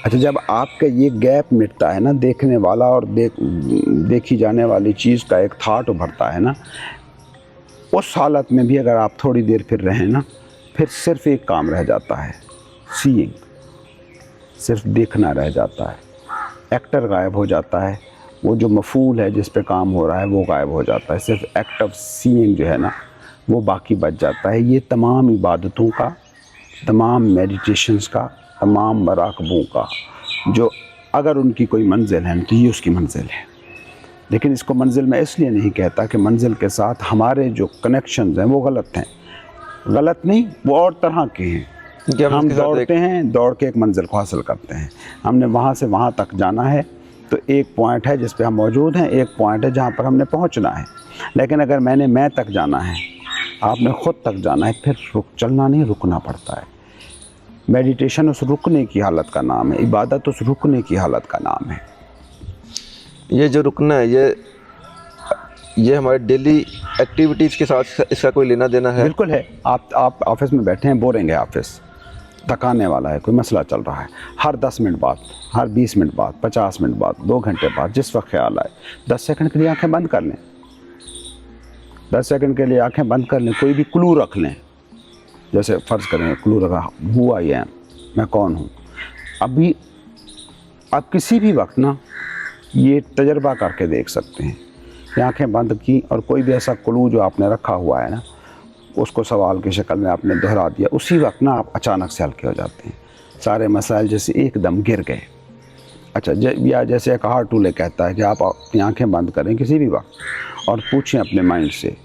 अच्छा, जब आपका ये गैप मिटता है ना, देखने वाला और देखी जाने वाली चीज़ का एक थॉट उभरता है ना, उस हालत में भी अगर आप थोड़ी देर फिर रहें ना, फिर सिर्फ एक काम रह जाता है, सीइंग। सिर्फ देखना रह जाता है। एक्टर गायब हो जाता है, वो जो मफूल है जिस पे काम हो रहा है वो गायब हो जाता है। सिर्फ एक्ट ऑफ सीइंग जो है ना, वो बाकी बच जाता है। ये तमाम इबादतों का, तमाम मेडिटेशंस का, तमाम मराकबों का, जो अगर उनकी कोई मंजिल है तो ये उसकी मंजिल है। लेकिन इसको मंजिल मैं इसलिए नहीं कहता कि मंजिल के साथ हमारे जो कनेक्शंस हैं वो गलत हैं। गलत नहीं, वो और तरह के हैं। हम दौड़ते हैं, दौड़ के एक मंजिल को हासिल करते हैं। हमने वहाँ से वहाँ तक जाना है, तो एक पॉइंट है जिस पे हम मौजूद हैं, एक पॉइंट है जहाँ पर हमने पहुँचना है। लेकिन अगर मैं तक जाना है, आपने ख़ुद तक जाना है, फिर चलना नहीं, रुकना पड़ता है। मेडिटेशन उस रुकने की हालत का नाम है, इबादत उस रुकने की हालत का नाम है। ये जो रुकना है, ये हमारे डेली एक्टिविटीज़ के साथ इसका कोई लेना देना है? बिल्कुल है। आप ऑफिस में बैठे हैं, बोरिंग है ऑफिस, थकाने वाला है, कोई मसला चल रहा है, हर 10 मिनट बाद, हर 20 मिनट बाद, 50 मिनट बाद, 2 घंटे बाद, जिस वक्त ख्याल आए, 10 सेकंड के लिए आंखें बंद कर लें। 10 सेकंड के लिए आंखें बंद कर लें। कोई भी क्लू रख लें, जैसे फ़र्ज़ करें क्लू रखा, हु आई एम, मैं कौन हूँ। अभी आप किसी भी वक्त ना ये तजर्बा करके देख सकते हैं कि आंखें बंद की और कोई भी ऐसा क्लू जो आपने रखा हुआ है ना, उसको सवाल की शक्ल में आपने दोहरा दिया, उसी वक्त ना आप अचानक से हल्के हो जाते हैं। सारे मसाइल जैसे एकदम गिर गए। अच्छा, या जैसे एक हार्ट टूले कहता है कि आप अपनी आंखें बंद करें किसी भी वक्त और पूछें अपने माइंड से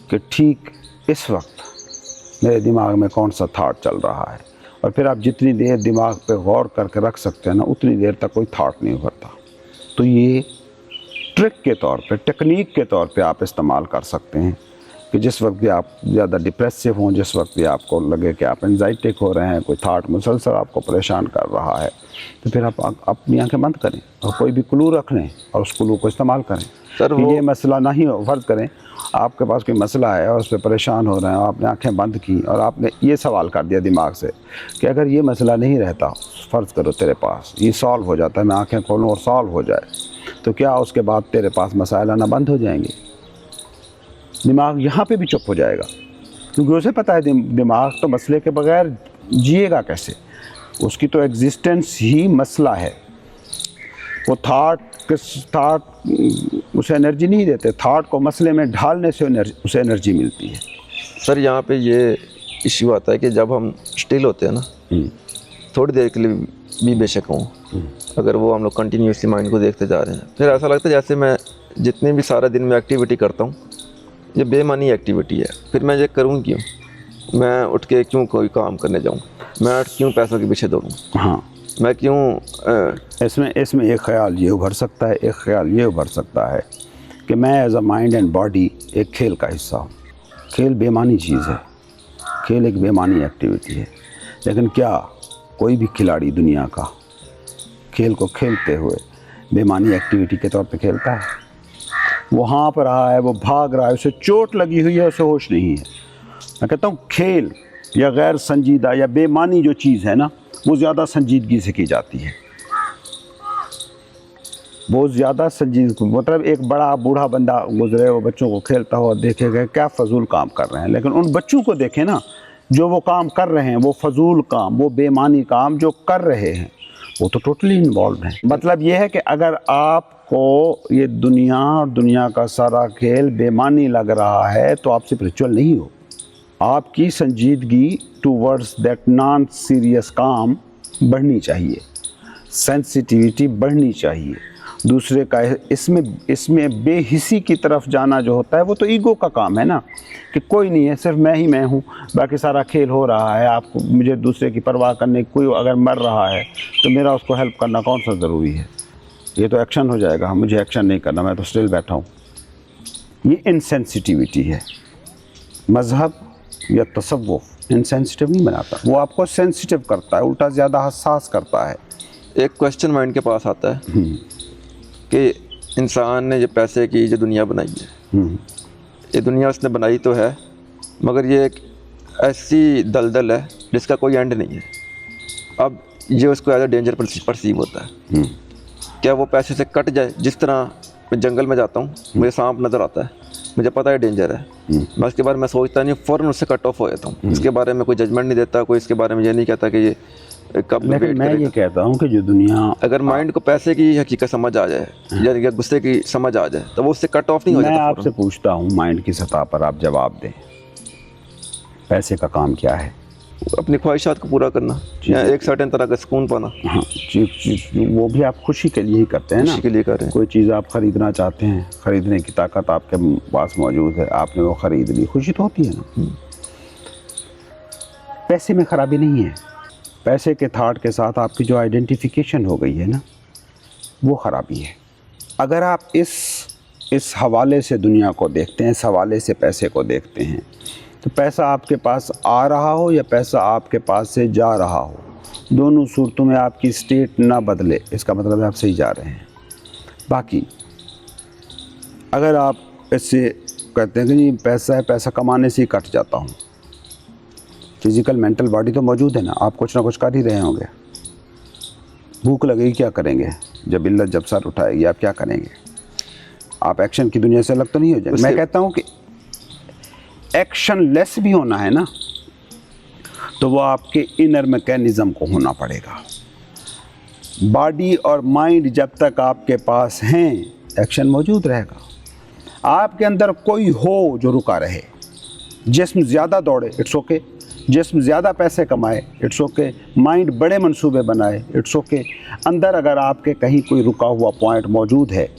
कि ठीक इस वक्त मेरे दिमाग में कौन सा थॉट चल रहा है। और फिर आप जितनी देर दिमाग पे गौर करके रख सकते हैं ना, उतनी देर तक कोई थॉट नहीं उभरता। तो ये ट्रिक के तौर पे, टेक्निक के तौर पे आप इस्तेमाल कर सकते हैं कि जिस वक्त भी आप ज़्यादा डिप्रेसिव हों, जिस वक्त भी आपको लगे कि आप एंजाइटिक हो रहे हैं, कोई थॉट मुसलसल आपको परेशान कर रहा है, तो फिर आप अपनी आंखें बंद करें और कोई भी क्लू रख लें और उस क्लू को इस्तेमाल करें। सर कि ये मसला नहीं हो, फ़र्ज़ करें आपके पास कोई मसला है और उस पर परेशान हो रहे हैं, आपने आंखें बंद की और आपने ये सवाल कर दिया दिमाग से कि अगर ये मसला नहीं रहता, फ़र्ज़ करो तेरे पास ये सॉल्व हो जाता है, मैं आंखें खोलूँ और सॉल्व हो जाए, तो क्या उसके बाद तेरे पास मसाइल आना बंद हो जाएंगे? दिमाग यहाँ पे भी चुप हो जाएगा, क्योंकि उसे पता है दिमाग तो मसले के बगैर जिएगा कैसे। उसकी तो एग्जिस्टेंस ही मसला है। वो थॉट उसे एनर्जी नहीं देते, थॉट को मसले में ढालने से उसे एनर्जी मिलती है। सर यहाँ पे ये इश्यू आता है कि जब हम स्टिल होते हैं ना, थोड़ी देर के लिए भी बेशक हों, अगर वो हम लोग कंटिन्यूसली माइंड को देखते जा रहे हैं, फिर ऐसा लगता है जैसे मैं जितने भी सारा दिन में एक्टिविटी करता हूँ ये बेमानी एक्टिविटी है। फिर मैं ये करूँ क्यों? मैं उठ के क्यों कोई काम करने जाऊँ? मैं क्यों पैसों के पीछे दौड़ूँ? हाँ, मैं क्यों इसमें एक ख़्याल ये उभर सकता है, एक ख़्याल ये उभर सकता है कि मैं as a mind and body एक खेल का हिस्सा हूँ। खेल बेमानी चीज़ है, खेल एक बेमानी एक्टिविटी है। लेकिन क्या कोई भी खिलाड़ी दुनिया का खेल को खेलते हुए बेमानी एक्टिविटी के तौर पे खेलता है? वो हाँ पर रहा है, वो भाग रहा है, उसे चोट लगी हुई है, उसे होश नहीं है। मैं कहता हूँ खेल या गैर संजीदा या बेमानी जो चीज़ है ना, वो ज़्यादा संजीदगी से की जाती है। बहुत ज़्यादा संजीदगी, मतलब एक बड़ा बूढ़ा बंदा गुजरे, वो बच्चों को खेलता हुआ देखे गए, क्या फजूल काम कर रहे हैं, लेकिन उन बच्चों को देखें ना, जो वो काम कर रहे हैं, वो फजूल काम, वो बेमानी काम जो कर रहे हैं, वो तो टोटली इन्वॉल्व हैं। मतलब ये है कि अगर आपको ये दुनिया और दुनिया का सारा खेल बेमानी लग रहा है तो आप स्पिरिचुअल नहीं हो। आपकी संजीदगी टूवर्ड्स दैट नॉन सीरियस काम बढ़नी चाहिए, सेंसिटिविटी बढ़नी चाहिए। दूसरे का इसमें बेहिसी की तरफ जाना जो होता है वो तो ईगो का काम है ना, कि कोई नहीं है, सिर्फ मैं ही मैं हूँ, बाकी सारा खेल हो रहा है, आपको मुझे दूसरे की परवाह करने, कोई अगर मर रहा है तो मेरा उसको हेल्प करना कौन सा ज़रूरी है। ये तो एक्शन हो जाएगा, मुझे एक्शन नहीं करना, मैं तो स्टिल बैठा हूँ। ये इनसेंसिटिविटी है। मज़हब या तसव्वुफ़ इनसेंसिटिव नहीं बनाता, वो आपको सेंसिटिव करता है, उल्टा ज़्यादा हसास करता है। एक क्वेश्चन माइंड के पास आता है कि इंसान ने ये पैसे की जो दुनिया बनाई है, ये दुनिया उसने बनाई तो है, मगर ये एक ऐसी दलदल है जिसका कोई एंड नहीं है। अब ये उसको एज अ डेंजर परसीव होता है। क्या वो पैसे से कट जाए? जिस तरह मैं जंगल में जाता हूँ, मुझे सांप नज़र आता है, मुझे पता है डेंजर है, मैं उसके बारे में सोचता नहीं, फ़ौरन उससे कट ऑफ हो जाता हूँ। इसके बारे में कोई जजमेंट नहीं देता, कोई इसके बारे में ये नहीं कहता कि ये कब लेकिन वेट मैं करेगा। ये कहता हूँ कि जो दुनिया, अगर माइंड को पैसे की हकीकत समझ आ जाए या गुस्से की समझ आ जाए तो वो उससे कट ऑफ नहीं हो मैं जाता आपसे फ़ौरन। पूछता हूँ माइंड की सतह पर आप जवाब दें, पैसे का काम क्या है? अपनी ख्वाहिशात को पूरा करना या एक सर्टेन तरह का सुकून पाना, हाँ, वो भी आप खुशी के लिए ही करते हैं ना। खुशी के लिए कर रहे हैं। कोई चीज़ आप ख़रीदना चाहते हैं, ख़रीदने की ताकत आपके पास मौजूद है, आपने वो ख़रीद ली, खुशी तो होती है ना। पैसे में ख़राबी नहीं है, पैसे के थाट के साथ आपकी जो आइडेंटिफिकेशन हो गई है ना, वो ख़राबी है। अगर आप इस हवाले से दुनिया को देखते हैं, इस हवाले से पैसे को देखते हैं, तो पैसा आपके पास आ रहा हो या पैसा आपके पास से जा रहा हो, दोनों सूरतों में आपकी स्टेट ना बदले, इसका मतलब है आप सही जा रहे हैं। बाकी अगर आप इससे कहते हैं कि नहीं पैसा है, पैसा कमाने से ही कट जाता हूँ, फिज़िकल मेंटल बॉडी तो मौजूद है ना, आप कुछ ना कुछ कर ही रहे होंगे। भूख लगेगी, क्या करेंगे? जब इल्लत जब सर उठाएगी, आप क्या करेंगे? आप एक्शन की दुनिया से अलग तो नहीं हो जाए। मैं कहता हूँ कि एक्शन लेस भी होना है ना, तो वो आपके इनर मैकेनिज़्म को होना पड़ेगा। बॉडी और माइंड जब तक आपके पास हैं, एक्शन मौजूद रहेगा। आपके अंदर कोई हो जो रुका रहे, जिस्म ज़्यादा दौड़े, इट्स ओके, जिस्म ज़्यादा पैसे कमाए, इट्स ओके, माइंड बड़े मंसूबे बनाए, इट्स ओके। अंदर अगर आपके कहीं कोई रुका हुआ पॉइंट मौजूद है,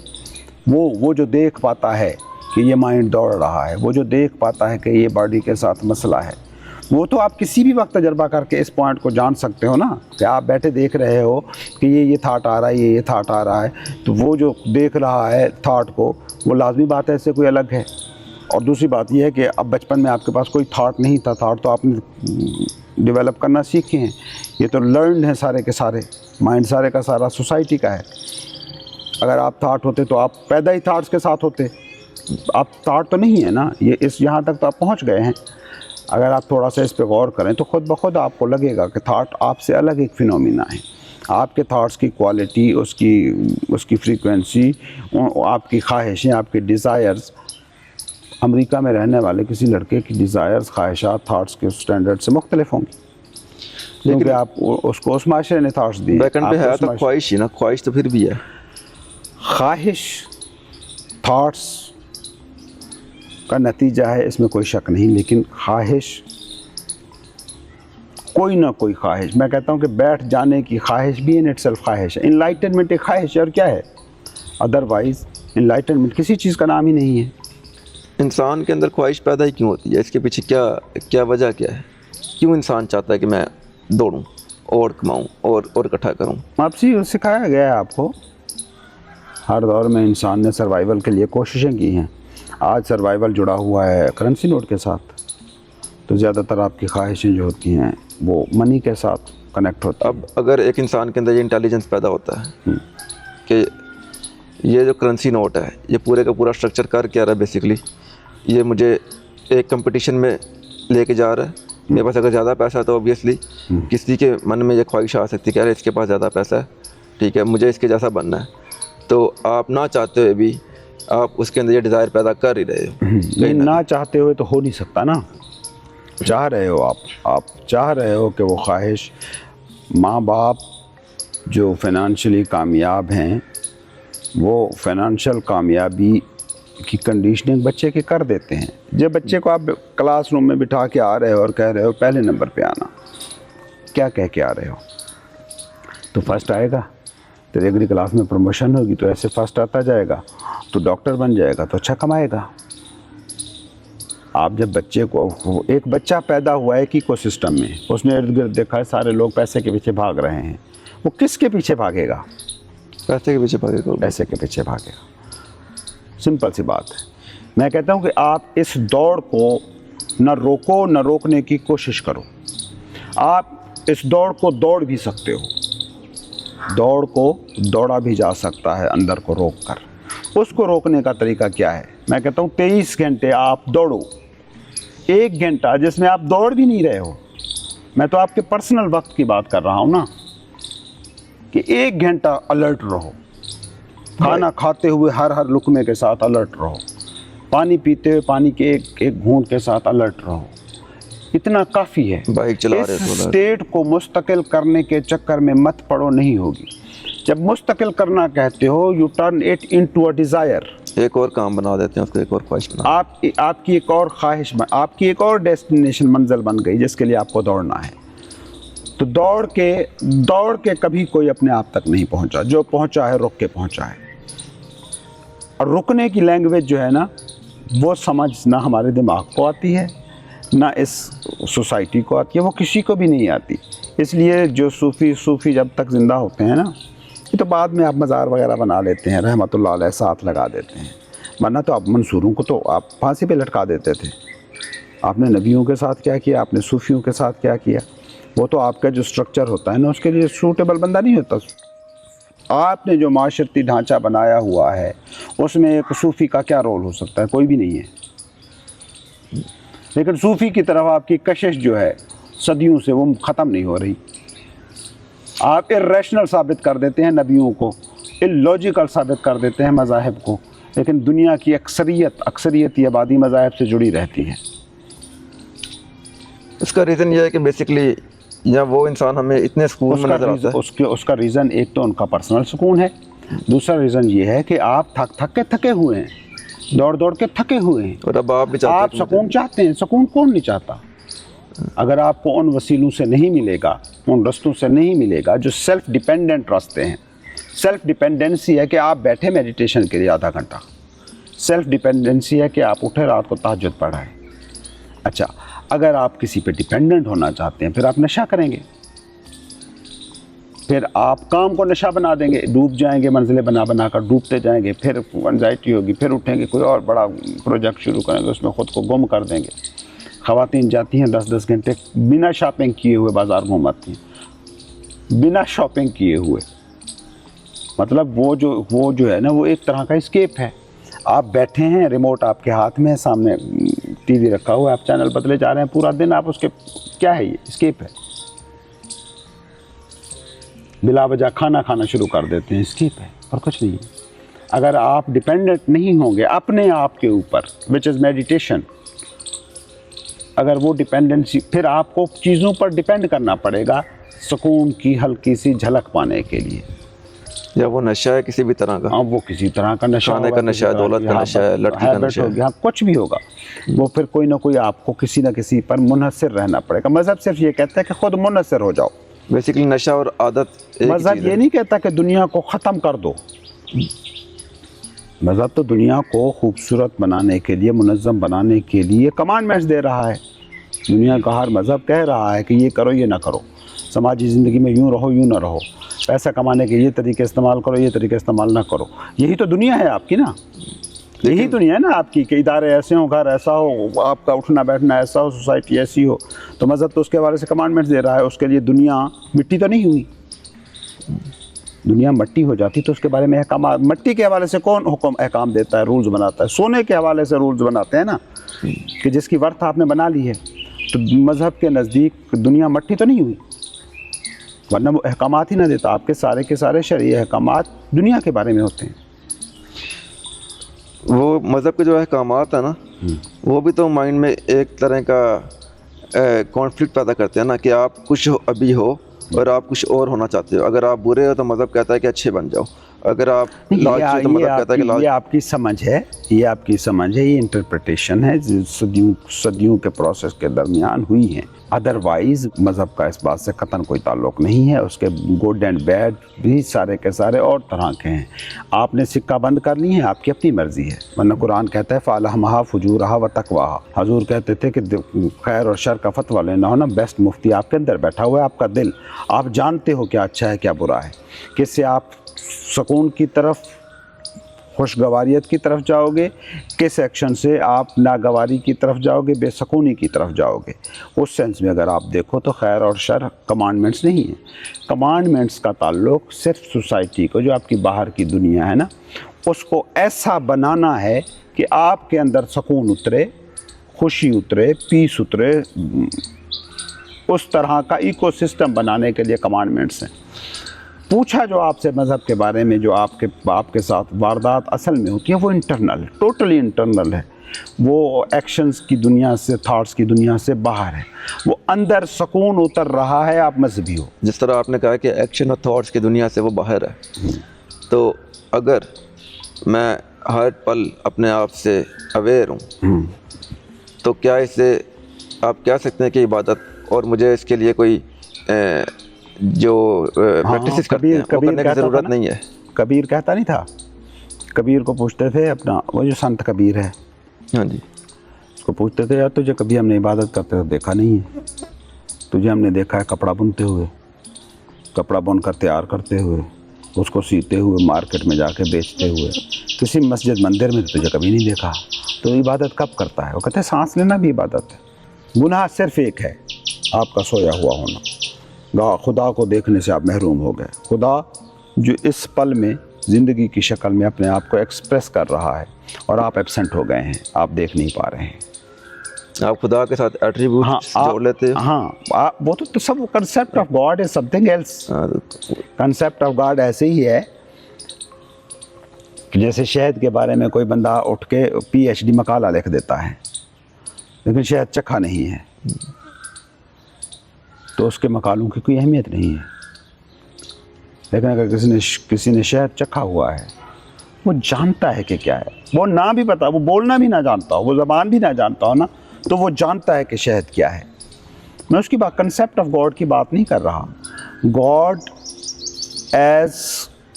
वो जो देख पाता है कि ये माइंड दौड़ रहा है, वो जो देख पाता है कि ये बॉडी के साथ मसला है, वो तो आप किसी भी वक्त तजर्बा करके इस पॉइंट को जान सकते हो ना, कि आप बैठे देख रहे हो कि ये थाट आ रहा है, ये थाट आ रहा है, तो वो जो देख रहा है थाट को, वो लाजमी बात है इससे कोई अलग है। और दूसरी बात यह है कि अब बचपन में आपके पास कोई थाट नहीं था, थाट तो आपने डेवलप करना सीखे हैं, ये तो लर्नड है सारे के सारे, माइंड सारे का सारा सोसाइटी का है। अगर आप थाट होते तो आप पैदा ही थाट्स के साथ होते, आप थाट तो नहीं है ना, ये इस यहाँ तक तो आप पहुँच गए हैं। अगर आप थोड़ा सा इस पे गौर करें तो खुद ब खुद आपको लगेगा कि थाट आपसे अलग एक फिनोमिना है। आपके थाट्स की क्वालिटी, उसकी फ्रीक्वेंसी, आपकी ख्वाहिशें, आपके डिज़ायर्स, अमेरिका में रहने वाले किसी लड़के की डिज़ायर्स, ख्वाहिशात थाट्स के स्टैंडर्ड से मुख्तलिफ होंगी, क्योंकि आप उसको उस माशरे ने थाट्स दिए। बैकएंड पे है तो ख्वाहिश ही ना, ख्वाहिश तो फिर भी है। ख्वाहिश थाट्स का नतीजा है, इसमें कोई शक नहीं, लेकिन ख्वाहिश, कोई ना कोई ख्वाहिश, मैं कहता हूँ कि बैठ जाने की ख्वाहिश भी इन इटसेल्फ ख्वाहिश है। इनलाइटनमेंट एक ख्वाहिश है और क्या है, अदरवाइज़ इनलाइटनमेंट किसी चीज़ का नाम ही नहीं है। इंसान के अंदर ख्वाहिश पैदा ही क्यों होती है? इसके पीछे क्या वजह क्या है? क्यों इंसान चाहता है कि मैं दौड़ूं और कमाऊं और इकट्ठा करूं? आपसे सिखाया गया है आपको, हर दौर में इंसान ने सर्वाइवल के लिए कोशिशें की हैं। आज सर्वाइवल जुड़ा हुआ है करेंसी नोट के साथ, तो ज़्यादातर आपकी ख्वाहिशें जो होती हैं वो मनी के साथ कनेक्ट होती हैं। अब अगर एक इंसान के अंदर ये इंटेलिजेंस पैदा होता है कि ये जो करेंसी नोट है, ये पूरे का पूरा स्ट्रक्चर कर क्या रहा है, बेसिकली ये मुझे एक कंपटीशन में लेके जा रहा है। मेरे पास अगर ज़्यादा पैसा है तो ऑब्वियसली किसी के मन में ये ख्वाहिश आ सकती है कि यार इसके पास ज़्यादा पैसा है, ठीक है, मुझे इसके जैसा बनना है। تو آپ نہ چاہتے ہوئے بھی آپ اس کے اندر یہ ڈیزائر پیدا کر ہی رہے ہو. نہیں، نہ چاہتے ہوئے تو ہو نہیں سکتا نا. چاہ رہے ہو آپ چاہ رہے ہو کہ وہ خواہش. ماں باپ جو فائنانشلی کامیاب ہیں وہ فائنانشیل کامیابی کی کنڈیشننگ بچے کے کر دیتے ہیں. جب بچے کو آپ کلاس روم میں بٹھا کے آ رہے ہو اور کہہ رہے ہو پہلے نمبر پہ آنا، کیا کہہ کے آ رہے ہو؟ تو فرسٹ آئے گا، پھر اگلی کلاس میں پروموشن ہوگی تو ایسے فرسٹ آتا جائے گا، تو ڈاکٹر بن جائے گا تو اچھا کمائے گا. آپ جب بچے کو، ایک بچہ پیدا ہوا ہے ایک ایکو سسٹم میں، اس نے ارد گرد دیکھا ہے سارے لوگ پیسے کے پیچھے بھاگ رہے ہیں، وہ کس کے پیچھے بھاگے گا؟ پیسے کے پیچھے بھاگے گا. پیسے کے پیچھے بھاگے گا. سمپل سی بات ہے. میں کہتا ہوں کہ آپ اس دوڑ کو نہ روکو نہ روکنے کی کوشش کرو. آپ اس دوڑ کو دوڑ بھی سکتے ہو، دوڑ کو دوڑا بھی جا سکتا ہے اندر کو روک کر. اس کو روکنے کا طریقہ کیا ہے؟ میں کہتا ہوں 23 گھنٹے آپ دوڑو. 1 گھنٹہ جس میں آپ دوڑ بھی نہیں رہے ہو، میں تو آپ کے پرسنل وقت کی بات کر رہا ہوں نا، کہ 1 گھنٹہ الرٹ رہو. کھانا کھاتے ہوئے ہر لقمے کے ساتھ الرٹ رہو. پانی پیتے ہوئے پانی کے ایک گھونٹ کے ساتھ الرٹ رہو. اتنا کافی ہے. بائک چلا رہے اس تھے اسٹیٹ کو مستقل کرنے کے چکر میں مت پڑو، نہیں ہوگی. جب مستقل کرنا کہتے ہو you turn it into a desire. ایک اور کام بنا دیتے ہیں اس کو، ایک اور خواہش بنا. آپ کی ایک اور خواہش، آپ کی ایک اور ڈیسٹینیشن منزل بن گئی جس کے لیے آپ کو دوڑنا ہے. تو دوڑ کے کبھی کوئی اپنے آپ تک نہیں پہنچا. جو پہنچا ہے رک کے پہنچا ہے. اور رکنے کی لینگویج جو ہے نا، وہ سمجھ نہ ہمارے دماغ کو آتی ہے نہ اس سوسائٹی کو آتی ہے، وہ کسی کو بھی نہیں آتی. اس لیے جو صوفی جب تک زندہ ہوتے ہیں نا، یہ تو بعد میں آپ مزار وغیرہ بنا لیتے ہیں، رحمۃ اللہ علیہ ساتھ لگا دیتے ہیں. ورنہ تو آپ منصوروں کو تو آپ پھانسی پہ لٹکا دیتے تھے. آپ نے نبیوں کے ساتھ کیا کیا، آپ نے صوفیوں کے ساتھ کیا کیا. وہ تو آپ کا جو سٹرکچر ہوتا ہے نا، اس کے لیے سوٹیبل بندہ نہیں ہوتا. آپ نے جو معاشرتی ڈھانچہ بنایا ہوا ہے اس میں ایک صوفی کا کیا رول ہو سکتا ہے؟ کوئی بھی نہیں ہے. لیکن صوفی کی طرف آپ کی کشش جو ہے صدیوں سے وہ ختم نہیں ہو رہی. آپ irrational ثابت کر دیتے ہیں نبیوں کو، illogical ثابت کر دیتے ہیں مذاہب کو، لیکن دنیا کی اکثریت آبادی مذاہب سے جڑی رہتی ہے. اس کا ریزن یہ ہے کہ بیسکلی یا وہ انسان ہمیں اتنے سکون میں نظر آتا ہے. اس کا ریزن ایک تو ان کا پرسنل سکون ہے، دوسرا ریزن یہ ہے کہ آپ تھکے ہوئے ہیں، دوڑ کے تھکے ہوئے ہیں. اور اب آپ بھی چاہتے ہیں آپ سکون چاہتے ہیں. سکون کون نہیں چاہتا؟ اگر آپ کو ان وسیلوں سے نہیں ملے گا، ان رستوں سے نہیں ملے گا جو سیلف ڈیپینڈنٹ راستے ہیں. سیلف ڈیپینڈنسی ہے کہ آپ بیٹھے میڈیٹیشن کے لیے آدھا گھنٹہ. سیلف ڈیپینڈنسی ہے کہ آپ اٹھے رات کو تہجد پڑھائیں. اچھا، اگر آپ کسی پہ ڈیپینڈنٹ ہونا چاہتے ہیں پھر آپ نشہ کریں گے، پھر آپ کام کو نشہ بنا دیں گے، ڈوب جائیں گے، منزلیں بنا کر ڈوبتے جائیں گے. پھر انزائٹی ہوگی، پھر اٹھیں گے، کوئی اور بڑا پروجیکٹ شروع کریں گے، اس میں خود کو گم کر دیں گے. خواتین جاتی ہیں 10 گھنٹے بنا شاپنگ کیے ہوئے بازار گھوماتی ہیں، بنا شاپنگ کیے ہوئے. مطلب وہ جو ہے نا، وہ ایک طرح کا اسکیپ ہے. آپ بیٹھے ہیں، ریموٹ آپ کے ہاتھ میں، سامنے ٹی وی رکھا ہوا ہے، آپ چینل بدلے جا رہے ہیں پورا دن. آپ اس کے کیا ہے؟ یہ اسکیپ ہے. بلا وجہ کھانا شروع کر دیتے ہیں، اسکیپ ہے اور کچھ نہیں. اگر آپ ڈیپینڈنٹ نہیں ہوں گے اپنے آپ کے اوپر، وچ از میڈیٹیشن، اگر وہ ڈیپینڈنسی، پھر آپ کو چیزوں پر ڈیپینڈ کرنا پڑے گا سکون کی ہلکی سی جھلک پانے کے لیے. یا وہ نشہ ہے کسی بھی طرح کا، وہ کسی طرح کا نشہ، کھانے کا نشہ ہے، دولت کا نشہ ہے، لڑکی کا نشہ ہے، کچھ بھی ہوگا. وہ پھر کوئی نہ کوئی آپ کو کسی نہ کسی پر منحصر رہنا پڑے گا. مذہب صرف یہ کہتا ہے کہ خود منحصر ہو جاؤ. بیسکلی نشہ اور عادت. مذہب یہ نہیں کہتا کہ دنیا کو ختم کر دو. مذہب تو دنیا کو خوبصورت بنانے کے لیے، منظم بنانے کے لیے کمانڈمنٹس دے رہا ہے. دنیا کا ہر مذہب کہہ رہا ہے کہ یہ کرو، یہ نہ کرو، سماجی زندگی میں یوں رہو، یوں نہ رہو، پیسہ کمانے کے یہ طریقے استعمال کرو، یہ طریقے استعمال نہ کرو. یہی تو دنیا ہے آپ کی نا، یہی دنیا ہے نا آپ کی، کہ ادارے ایسے ہوں، گھر ایسا ہو، آپ کا اٹھنا بیٹھنا ایسا ہو، سوسائٹی ایسی ہو. تو مذہب تو اس کے حوالے سے کمانڈمنٹس دے رہا ہے. اس کے لیے دنیا مٹی تو نہیں ہوئی. دنیا مٹی ہو جاتی تو اس کے بارے میں احکامات، مٹی کے حوالے سے کون احکام دیتا ہے، رولز بناتا ہے؟ سونے کے حوالے سے رولز بناتے ہیں نا، کہ جس کی ورتھ آپ نے بنا لی ہے. تو مذہب کے نزدیک دنیا مٹی تو نہیں ہوئی. ورنہ وہ احکامات ہی نہ دیتا. آپ کے سارے شرعی احکامات دنیا کے بارے میں ہوتے ہیں. وہ مذہب کے جو احکامات ہیں نا وہ بھی تو مائنڈ میں ایک طرح کا کانفلکٹ پیدا کرتے ہیں نا کہ آپ کچھ ابھی ہو اور آپ کچھ اور ہونا چاہتے ہو. اگر آپ برے ہو تو مذہب کہتا ہے کہ اچھے بن جاؤ. اگر آپ لالچی ہو تو مذہب کہتا ہے کہ یہ آپ کی سمجھ ہے, یہ انٹرپریٹیشن ہے صدیوں کے پروسیس کے درمیان ہوئی ہیں. ادروائز مذہب کا اس بات سے قطعاً کوئی تعلق نہیں ہے. اس کے گڈ اینڈ بیڈ بھی سارے کے سارے اور طرح کے ہیں. آپ نے سکہ بند کر لی ہیں, آپ کی اپنی مرضی ہے. ورنہ قرآن کہتا ہے فَأَلْهَمَهَا فُجُورَهَا وَتَقْوَاهَا. حضور کہتے تھے کہ خیر اور شر کا فتویٰ لینا ہو نا, بیسٹ مفتی آپ کے اندر بیٹھا ہوا ہے, آپ کا دل. آپ جانتے ہو کیا اچھا ہے کیا برا ہے. کس سے آپ سکون کی طرف, خوشگواریت کی طرف جاؤ گے, کس ایکشن سے آپ ناگواری کی طرف جاؤ گے, بے سکونی کی طرف جاؤ گے. اس سینس میں اگر آپ دیکھو تو خیر اور شر کمانڈمنٹس نہیں ہیں. کمانڈمنٹس کا تعلق صرف سوسائٹی کو, جو آپ کی باہر کی دنیا ہے نا, اس کو ایسا بنانا ہے کہ آپ کے اندر سکون اترے, خوشی اترے, پیس اترے. اس طرح کا ایکو سسٹم بنانے کے لیے کمانڈمنٹس ہیں. پوچھا جو آپ سے مذہب کے بارے میں, جو آپ کے ساتھ واردات اصل میں ہوتی ہیں وہ انٹرنل, ٹوٹلی انٹرنل ہے. وہ ایکشنز کی دنیا سے, تھاٹس کی دنیا سے باہر ہے. وہ اندر سکون اتر رہا ہے, آپ مذہبی ہو. جس طرح آپ نے کہا کہ ایکشن اور تھاٹس کی دنیا سے وہ باہر ہے, تو اگر میں ہر پل اپنے آپ سے اویئر ہوں تو کیا اسے آپ کہہ سکتے ہیں کہ عبادت, اور مجھے اس کے لیے کوئی جو پریکٹسز کرتے ہیں وہ کرنے کی ضرورت نہیں ہے. کبیر کہتا نہیں تھا, کبیر کو پوچھتے تھے اپنا, وہ جو سنت کبیر ہے, ہاں جی, اس کو پوچھتے تھے یار تجھے کبھی ہم نے عبادت کرتے ہوئے دیکھا نہیں ہے. تجھے ہم نے دیکھا ہے کپڑا بنتے ہوئے, کپڑا بن کر تیار کرتے ہوئے, اس کو سیتے ہوئے, مارکیٹ میں جا کے بیچتے ہوئے. کسی مسجد مندر میں تجھے کبھی نہیں دیکھا. تو عبادت کب کرتا ہے؟ وہ کہتے ہیں سانس لینا بھی عبادت ہے. گناہ صرف ایک ہے, آپ کا سویا ہوا ہونا. خدا کو دیکھنے سے آپ محروم ہو گئے. خدا جو اس پل میں زندگی کی شکل میں اپنے آپ کو ایکسپریس کر رہا ہے, اور آپ ایبسنٹ ہو گئے ہیں, آپ دیکھ نہیں پا رہے ہیں. آپ خدا کے ساتھ ایٹریبیوٹس جوڑ لیتے ہیں. ہاں, وہ تو سب concept of God is something else. Concept of God ایسے ہی ہے کہ جیسے شہد کے بارے میں کوئی بندہ اٹھ کے PhD مقالہ لکھ دیتا ہے, لیکن شہد چکھا نہیں ہے, تو اس کے مقالوں کی کوئی اہمیت نہیں ہے. لیکن اگر کسی نے شہد چکھا ہوا ہے, وہ جانتا ہے کہ کیا ہے. وہ نہ بھی پتا, وہ بولنا بھی نہ جانتا ہو, وہ زبان بھی نہ جانتا ہو نا, تو وہ جانتا ہے کہ شہد کیا ہے. میں اس کی بات کنسیپٹ آف گاڈ کی بات نہیں کر رہا. گاڈ ایز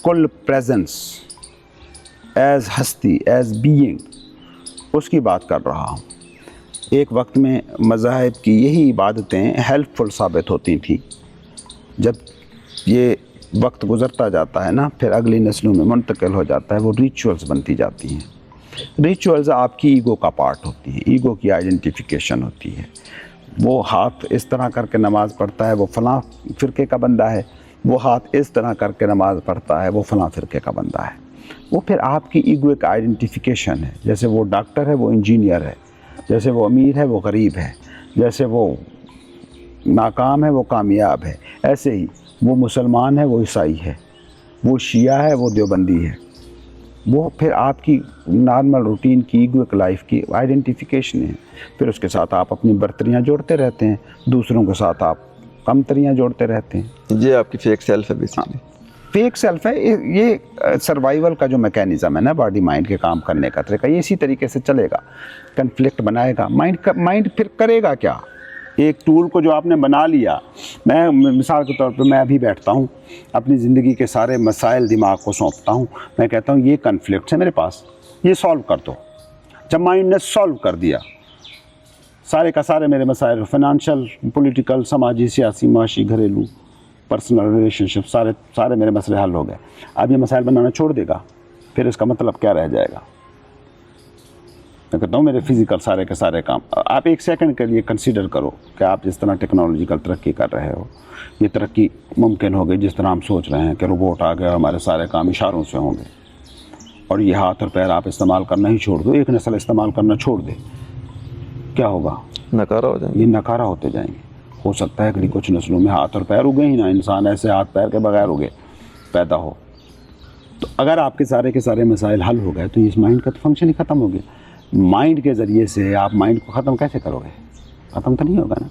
کل پریزنس, ایز ہستی, ایز بینگ, اس کی بات کر رہا ہوں. ایک وقت میں مذاہب کی یہی عبادتیں ہیلپ فل ثابت ہوتی تھیں. جب یہ وقت گزرتا جاتا ہے نا, پھر اگلی نسلوں میں منتقل ہو جاتا ہے, وہ ریچولز بنتی جاتی ہیں. ریچولز آپ کی ایگو کا پارٹ ہوتی ہیں, ایگو کی آئیڈینٹیفیکیشن ہوتی ہے. وہ ہاتھ اس طرح کر کے نماز پڑھتا ہے, وہ فلاں فرقے کا بندہ ہے. وہ ہاتھ اس طرح کر کے نماز پڑھتا ہے, وہ فلاں فرقے کا بندہ ہے. وہ پھر آپ کی ایگو ایک آئیڈینٹیفیکیشن ہے. جیسے وہ ڈاکٹر ہے, وہ انجینئر ہے. جیسے وہ امیر ہے, وہ غریب ہے. جیسے وہ ناکام ہے, وہ کامیاب ہے. ایسے ہی وہ مسلمان ہے, وہ عیسائی ہے. وہ شیعہ ہے, وہ دیوبندی ہے. وہ پھر آپ کی نارمل روٹین کی ایگو ایک لائف کی آئیڈینٹیفیکیشن ہے. پھر اس کے ساتھ آپ اپنی برتریاں جوڑتے رہتے ہیں, دوسروں کے ساتھ آپ کمتریاں جوڑتے رہتے ہیں. یہ آپ کی فیک سیلف ہے بیسیکلی. فیک سیلف ہے. یہ سروائیول کا جو میکینزم ہے نا, باڈی مائنڈ کے کام کرنے کا طریقہ, یہ اسی طریقے سے چلے گا. کنفلکٹ بنائے گا مائنڈ پھر کرے گا کیا؟ ایک ٹول کو جو آپ نے بنا لیا, میں مثال کے طور پہ میں ابھی بیٹھتا ہوں, اپنی زندگی کے سارے مسائل دماغ کو سونپتا ہوں. میں کہتا ہوں یہ کنفلکٹس ہے میرے پاس, یہ سالو کر دو. جب مائنڈ نے سالو کر دیا سارے کا سارے میرے مسائل, فائنانشل, پولیٹیکل, سماجی, سیاسی, معاشی, گھریلو, پرسنل ریلیشن شپ, سارے میرے مسئلے حل ہو گئے. اب یہ مسائل بنانا چھوڑ دے گا, پھر اس کا مطلب کیا رہ جائے گا؟ میں کہتا ہوں میرے فزیکل سارے کے سارے کام. آپ ایک سیکنڈ کے لیے کنسیڈر کرو کہ آپ جس طرح ٹیکنالوجیکل ترقی کر رہے ہو, یہ ترقی ممکن ہو گئی جس طرح ہم سوچ رہے ہیں کہ روبوٹ آ گیا اور ہمارے سارے کام اشاروں سے ہوں گے, اور یہ ہاتھ اور پیر آپ استعمال کرنا ہی چھوڑ دو, ایک نسل استعمال کرنا چھوڑ دے, کیا ہوگا؟ ناکارہ ہو جائیں گے. یہ ناکارہ ہوتے جائیں گے. हो सकता है कि कुछ नस्लों में हाथ और पैर उगे ही ना, इंसान ऐसे हाथ पैर के बगैर उगे पैदा हो। तो अगर आपके सारे के सारे मसाइल हल हो गए तो इस माइंड का तो फंक्शन ही ख़त्म हो गया। माइंड के ज़रिए से आप माइंड को ख़त्म कैसे करोगे? ख़त्म तो नहीं होगा ना।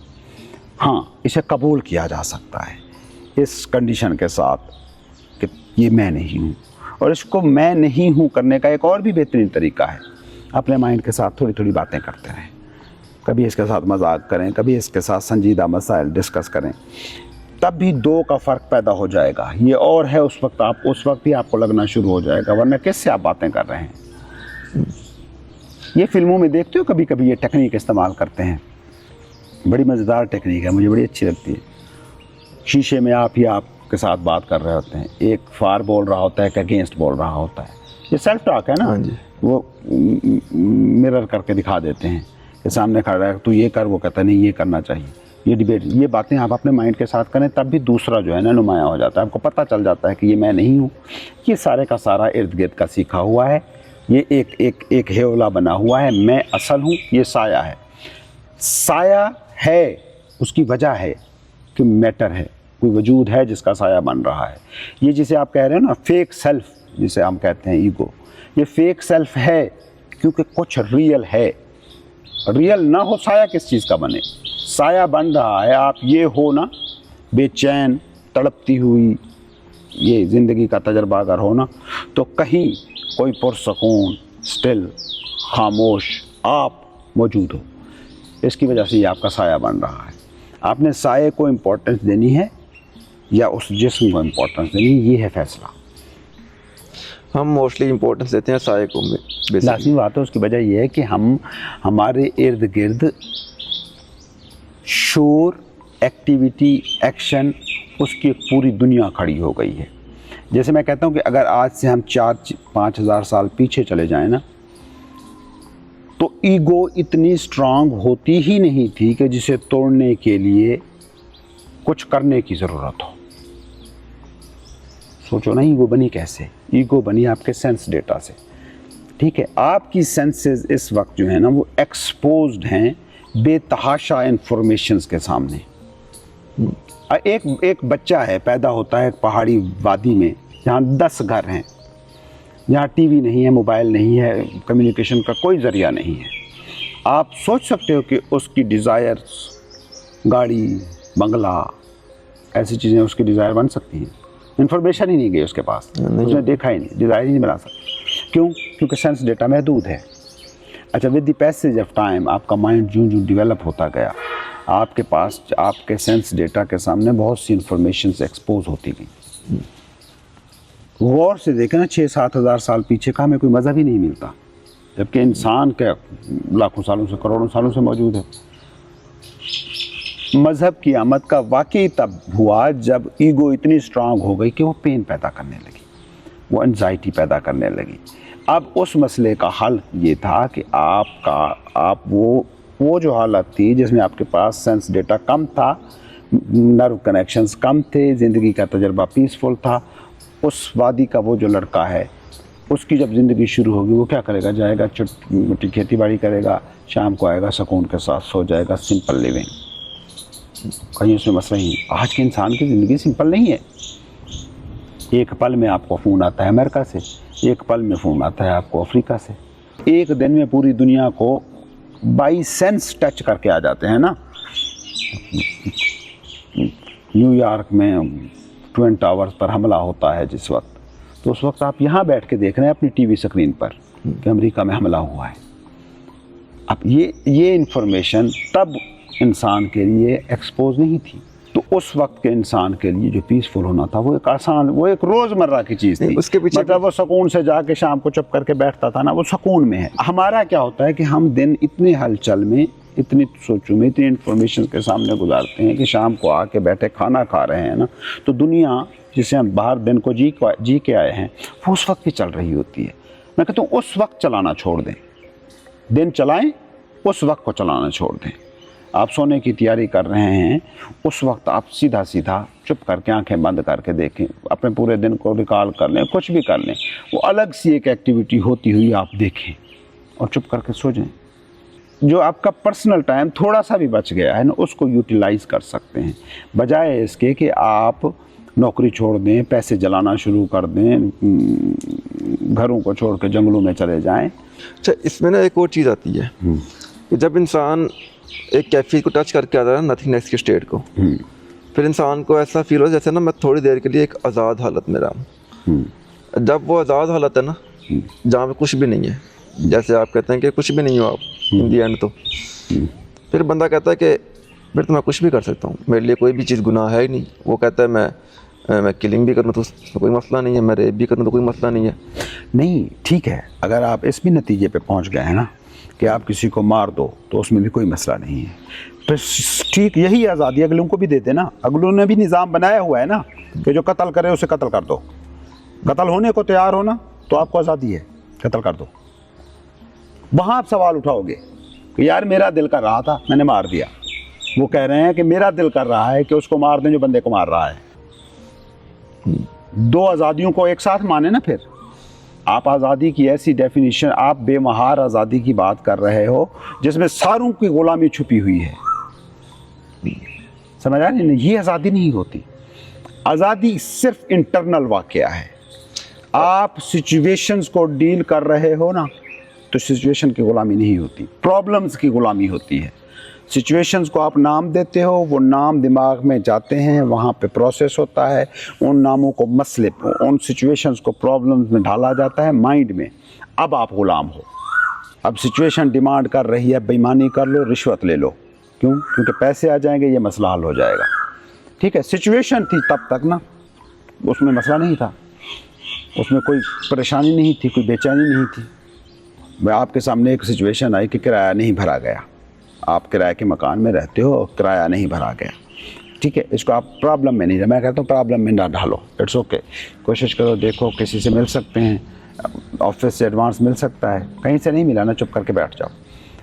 हाँ, इसे कबूल किया जा सकता है इस कंडीशन के साथ कि ये मैं नहीं हूँ। और इसको मैं नहीं हूँ करने का एक और भी बेहतरीन तरीका है, अपने माइंड के साथ थोड़ी थोड़ी बातें करते रहें। कभी इसके साथ मजाक करें, कभी इसके साथ संजीदा मसाइल डिस्कस करें, तब भी दो का फ़र्क पैदा हो जाएगा। ये और है उस वक्त ही आपको लगना शुरू हो जाएगा, वरना किससे आप बातें कर रहे हैं। ये फिल्मों में देखते हो कभी कभी ये टेक्निक इस्तेमाल करते हैं, बड़ी मज़ेदार टेक्निक है, मुझे बड़ी अच्छी लगती है। शीशे में आप ही आपके साथ बात कर रहे होते हैं, एक फार बोल रहा होता है, एक अगेंस्ट बोल रहा होता है। ये सेल्फ टॉक है ना। हाँ जी। वो मिरर करके दिखा देते हैं कि सामने खड़ा है, तू ये कर, वो कहता नहीं ये करना चाहिए। ये डिबेट, ये बातें आप अपने माइंड के साथ करें, तब भी दूसरा जो है ना नुमाया हो जाता है। आपको पता चल जाता है कि ये मैं नहीं हूँ, ये सारे का सारा इर्द गिर्द का सीखा हुआ है, ये एक हेवला बना हुआ है। मैं असल हूँ, ये साया है। साया है, उसकी वजह है कि मैटर है, कोई वजूद है जिसका साया बन रहा है। ये जिसे आप कह रहे हो ना फेक सेल्फ, जिसे हम कहते हैं ईगो, ये फेक सेल्फ है क्योंकि कुछ रियल है। रियल ना हो साया किस चीज़ का बने? साया बन रहा है। आप ये हो ना बेचैन तड़पती हुई ये ज़िंदगी का तजर्बा अगर हो ना, तो कहीं कोई पुरसकून स्टिल खामोश आप मौजूद हो, इसकी वजह से ये आपका साया बन रहा है। आपने साये को इम्पोर्टेंस देनी है या उस जिस्म को इम्पोर्टेंस देनी है, ये है फैसला। हम मोस्टली इम्पोर्टेंस देते हैं साये को बेसिकली। लाज़मी बात है, उसकी वजह यह है कि हमारे इर्द गिर्द शोर, एक्टिविटी, एक्शन, उसकी एक पूरी दुनिया खड़ी हो गई है। जैसे मैं कहता हूँ कि अगर आज से हम 4-5 हज़ार साल पीछे चले जाएं ना, तो ईगो इतनी स्ट्रांग होती ही नहीं थी कि जिसे तोड़ने के लिए कुछ करने की ज़रूरत हो। सोचो ना, ईगो बनी कैसे? ईगो बनी आपके सेंस डेटा से। ठीक है, आपकी सेंसेस इस वक्त जो है ना वो एक्सपोज्ड हैं बेतहाशा इंफॉर्मेशंस के सामने। एक बच्चा है, पैदा होता है एक पहाड़ी वादी में जहाँ 10 घर हैं, जहाँ टीवी नहीं है, मोबाइल नहीं है, कम्युनिकेशन का कोई ज़रिया नहीं है। आप सोच सकते हो कि उसकी डिज़ायर्स, गाड़ी, बंगला, ऐसी चीज़ें उसकी डिज़ायर बन सकती हैं? इन्फॉर्मेशन ही नहीं गई उसके पास, उसने देखा ही नहीं, डिज़ायर ही नहीं बना सकता। क्यों? क्योंकि सेंस डेटा महदूद है। अच्छा, with the passage of time आपका माइंड जो डेवलप होता गया, आपके पास आपके सेंस डेटा के सामने बहुत सी इंफॉर्मेशन एक्सपोज होती गई। गौर से देखें ना, 6-7 हज़ार साल पीछे का हमें कोई मज़हब ही नहीं मिलता, जबकि इंसान के लाखों सालों से, करोड़ों सालों से मौजूद है। मज़हब की आमद का वाकई तब हुआ जब ईगो इतनी स्ट्रांग हो गई कि वो पेन पैदा करने लगी, वो एंजाइटी पैदा करने लगी। अब उस मसले का हल ये था कि आप वो जो हालत थी जिसमें आपके पास सेंस डेटा कम था, नर्व कनेक्शंस कम थे, ज़िंदगी का तजर्बा पीसफुल था, उस वादी का वो जो लड़का है, उसकी जब ज़िंदगी शुरू होगी वो क्या करेगा? जाएगा छोटी खेती बाड़ी करेगा, शाम को आएगा, सुकून के साथ सो जाएगा, सिंपल लिविंग, कहीं उसमें मसला ही। आज के इंसान की ज़िंदगी सिंपल नहीं है। एक पल में आपको फ़ोन आता है अमेरिका से, एक पल में फ़ोन आता है आपको अफ्रीका से, एक दिन में पूरी दुनिया को बाई सेंस टच करके आ जाते हैं ना। न्यूयॉर्क में ट्विन टावर्स पर हमला होता है जिस वक्त, तो उस वक्त आप यहाँ बैठ के देख रहे हैं अपनी टीवी स्क्रीन पर कि अमेरिका में हमला हुआ है। अब ये इंफॉर्मेशन तब इंसान के लिए एक्सपोज नहीं थी, तो उस वक्त के इंसान के लिए जो पीसफुल होना था वो एक आसान, वो एक रोज़मर्रा की चीज़ थी। उसके पीछे मतलब वो सुकून से जाके शाम को चुप करके बैठता था ना, वो सुकून में है। हमारा क्या होता है कि हम दिन इतने हलचल में, इतनी सोचों में, इतनी इन्फॉर्मेशन के सामने गुजारते हैं कि शाम को आके बैठे खाना खा रहे हैं ना, तो दुनिया जिसे हम बाहर दिन को जी के आए हैं वो उस वक्त भी चल रही होती है। मैं कहता हूँ उस वक्त चलाना छोड़ दें, दिन चलाएं, उस वक्त को चलाना छोड़ दें। आप सोने की तैयारी कर रहे हैं, उस वक्त आप सीधा चुप करके आंखें बंद करके देखें, अपने पूरे दिन को रिकॉल कर लें, कुछ भी कर लें, वो अलग सी एक एक्टिविटी होती हुई आप देखें और चुप करके सो जाएं। जो आपका पर्सनल टाइम थोड़ा सा भी बच गया है ना, उसको यूटिलाइज कर सकते हैं, बजाय इसके कि आप नौकरी छोड़ दें, पैसे जलाना शुरू कर दें, घरों को छोड़ के जंगलों में चले जाएं। अच्छा, इसमें ना एक और चीज़ आती है कि जब इंसान एक कैफियत को टच करके आता है ना, नथिंगनेस की स्टेट को, फिर इंसान को ऐसा फील हो जैसे ना मैं थोड़ी देर के लिए एक आज़ाद हालत में रहा हूँ। जब वो आज़ाद हालत है ना, जहाँ पे कुछ भी नहीं है, जैसे आप कहते हैं कि कुछ भी नहीं हो आप इन दी एंड, तो फिर बंदा कहता है कि फिर तो मैं कुछ भी कर सकता हूँ, मेरे लिए कोई भी चीज़ गुनाह है ही नहीं। वो कहता है मैं किलिंग भी करूँ तो उसमें कोई मसला नहीं है, मैं रेप भी करूँ तो कोई मसला नहीं है। नहीं, ठीक है, अगर आप इस भी नतीजे पे पहुंच गए हैं ना कि आप किसी को मार दो तो उसमें भी कोई मसला नहीं है, तो ठीक यही आज़ादी अगलों को भी दे देना। अगलों ने भी निज़ाम बनाया हुआ है ना कि जो कत्ल करे उसे कत्ल कर दो, कत्ल होने को तैयार हो ना तो आपको आज़ादी है, कत्ल कर दो। वहाँ आप सवाल उठाओगे कि यार मेरा दिल कर रहा था, मैंने मार दिया। वो कह रहे हैं कि मेरा दिल कर रहा है कि उसको मार दें जो बंदे को मार रहा है। दो आज़ादियों को एक साथ माने ना। फिर आप आज़ादी की ऐसी डेफिनेशन, आप बेमहार आज़ादी की बात कर रहे हो जिसमें सारों की गुलामी छुपी हुई है। समझ आ रही है? ये आज़ादी नहीं होती। आज़ादी सिर्फ इंटरनल वाक़या है। आप सिचुएशंस को डील कर रहे हो ना, तो सिचुएशन की गुलामी नहीं होती, प्रॉब्लम्स की गुलामी होती है। सिचुएशंस को आप नाम देते हो, वो नाम दिमाग में जाते हैं, वहाँ पे प्रोसेस होता है, उन नामों को मसले, उन सिचुएशंस को प्रॉब्लम्स में ढाला जाता है माइंड में। अब आप गुलाम हो। अब सिचुएशन डिमांड कर रही है, बेईमानी कर लो, रिश्वत ले लो। क्यों? क्योंकि पैसे आ जाएंगे, ये मसला हल हो जाएगा। ठीक है, सिचुएशन थी तब तक ना, उसमें मसला नहीं था, उसमें कोई परेशानी नहीं थी, कोई बेचैनी नहीं थी। मैं आपके सामने एक सिचुएशन आई कि किराया नहीं भरा गया, आप किराए के मकान में रहते हो, किराया नहीं भरा गया। ठीक है, इसको आप प्रॉब्लम में नहीं, मैं कहता हूँ प्रॉब्लम में ना ढालो, इट्स ओके। कोशिश करो, देखो किसी से मिल सकते हैं, ऑफिस से एडवांस मिल सकता है, कहीं से नहीं मिला ना, चुप करके बैठ जाओ।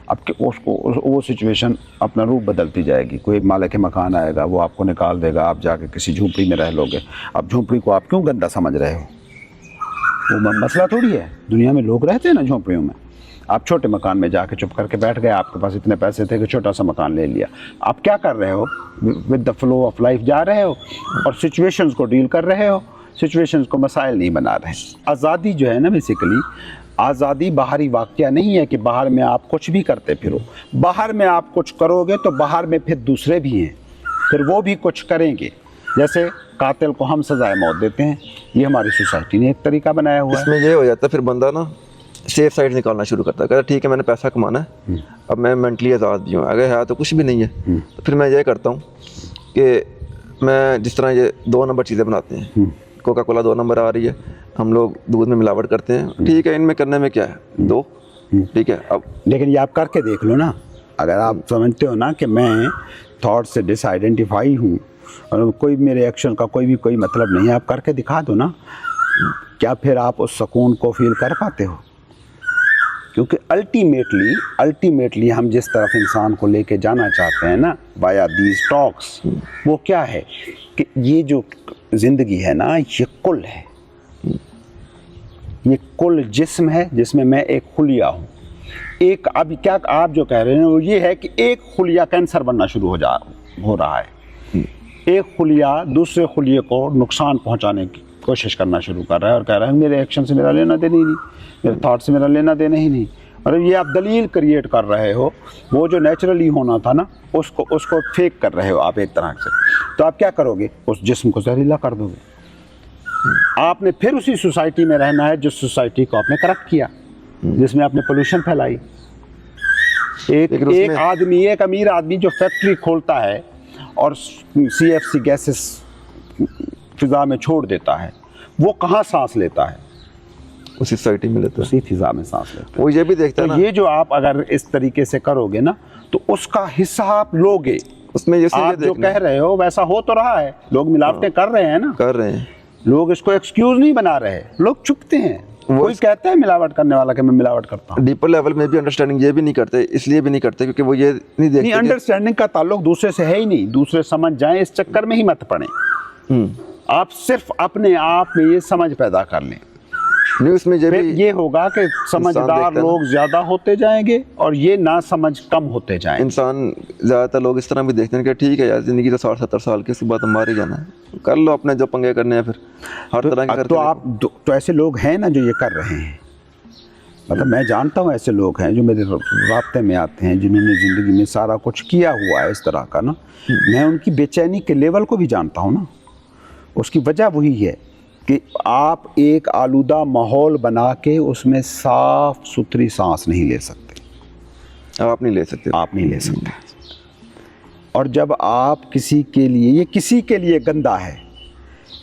आपके उसको वो सिचुएशन अपना रूप बदलती जाएगी। कोई मालिक के मकान आएगा, वो आपको निकाल देगा, आप जाके किसी झोंपड़ी में रह लोगे। अब झोंपड़ी को आप क्यों गंदा समझ रहे हो? वो मसला थोड़ी है, दुनिया में लोग रहते हैं ना झोंपड़ियों में। आप छोटे मकान में जाके चुप करके बैठ गए, आपके पास इतने पैसे थे कि छोटा सा मकान ले लिया। आप क्या कर रहे हो? With the flow of life जा रहे हो और सिचुएशंस को डील कर रहे हो, सिचुएशंस को मसाइल नहीं बना रहे। आज़ादी जो है ना, बेसिकली आज़ादी बाहरी वाक़या नहीं है कि बाहर में आप कुछ भी करते फिरो। बाहर में आप कुछ करोगे तो बाहर में फिर दूसरे भी हैं, फिर वो भी कुछ करेंगे। जैसे कातिल को हम सज़ाए मौत देते हैं, ये हमारी सोसाइटी ने एक तरीका बनाया हुआ है। इसमें ये हो जाता है, फिर बंदा ना सेफ साइड निकालना शुरू करता है, कहता ठीक है मैंने पैसा कमाना है, अब मैं मेंटली आज़ाद भी हूँ, अगर है तो कुछ भी नहीं है। तो फिर मैं ये करता हूँ कि मैं जिस तरह ये 2 नंबर चीज़ें बनाते हैं, कोका कोला 2 नंबर आ रही है, हम लोग दूध में मिलावट करते हैं, ठीक है, इनमें करने में क्या है, 2, ठीक है। अब लेकिन ये आप करके देख लो ना, अगर आप समझते हो ना कि मैं थॉट से डिसआइडेंटिफाई हूँ और कोई मेरे एक्शन का कोई मतलब नहीं है, आप करके दिखा दो ना, क्या फिर आप उस सुकून को फील कर पाते हो? क्योंकि अल्टीमेटली हम जिस तरफ इंसान को लेके जाना चाहते हैं ना, बाया दीज टॉक्स, वो क्या है कि ये जो ज़िंदगी है ना, ये कुल है, ये कुल जिस्म है जिसमें मैं एक खुलिया हूँ। एक अभी क्या आप जो कह रहे हैं वो ये है कि एक खुलिया कैंसर बनना शुरू हो रहा है। एक खुलिया दूसरे खुलिये को नुकसान पहुँचाने की कोशिश करना शुरू कर रहा है और कह रहा है मेरे एक्शन से मेरा लेना देना ही नहीं, मेरे थॉट से मेरा लेना देना ही नहीं। और ये आप दलील क्रिएट कर रहे हो, वो जो नेचुरली होना था ना, उसको फेक कर रहे हो आप एक तरह से। तो आप क्या करोगे? उस जिस्म को जहरीला कर दोगे। आपने फिर उसी सोसाइटी में रहना है जिस सोसाइटी को आपने करप्ट किया, जिसमें आपने पोल्यूशन फैलाई। एक आदमी, एक अमीर आदमी जो फैक्ट्री खोलता है और CFC गैसेस फिजा में छोड़ देता है, वो कहाँ सांस लेता है? उसी सोसाइटी में लेता है, उसी फिजा में सांस लेता है। वो ये भी देखता है तो ना, ये जो आप अगर इस तरीके से करोगे ना, तो उसका हिस्सा आप लोगे। उसमें जैसे आप जो कह रहे हो वैसा हो तो रहा है, लोग मिलावटें कर रहे हैं ना, कर रहे हैं, लोग इसको एक्सक्यूज नहीं बना रहे, लोग चुपते हैं। कोई कहता है मिलावट करने वाला कि मैं मिलावट करता हूँ। डीपर लेवल में भी अंडरस्टैंडिंग ये भी नहीं करते, इसलिए भी नहीं करते क्योंकि वो ये नहीं देखते। अंडरस्टैंडिंग का ताल्लुक दूसरे से है ही नहीं, दूसरे समझ जाएं इस चक्कर में ही मत पड़े। आप सिर्फ अपने आप में ये समझ पैदा कर लें نیوز میں پھر یہ ہوگا کہ سمجھدار لوگ زیادہ ہوتے جائیں گے اور یہ نا سمجھ کم ہوتے جائیں گے. انسان زیادہ تر لوگ اس طرح بھی دیکھتے ہیں کہ ٹھیک ہے یار زندگی تو 60-70 سال کی، اس کے بعد ہم مار ہی جانا ہے، کر لو اپنے جو پنگے کرنے ہیں، پھر ہر طرح کے تو آپ تو ایسے لوگ ہیں نا جو یہ کر رہے ہیں. مطلب میں جانتا ہوں ایسے لوگ ہیں جو میرے رابطے میں آتے ہیں جنہوں نے زندگی میں سارا کچھ کیا ہوا ہے اس طرح کا نا. میں ان کی بے چینی کے لیول کو بھی جانتا ہوں نا. اس کی وجہ وہی ہے کہ آپ ایک آلودہ ماحول بنا کے اس میں صاف ستھری سانس نہیں لے سکتے. آپ نہیں لے سکتے. آپ نہیں لے سکتے. اور جب آپ کسی کے لیے، یہ کسی کے لیے گندا ہے،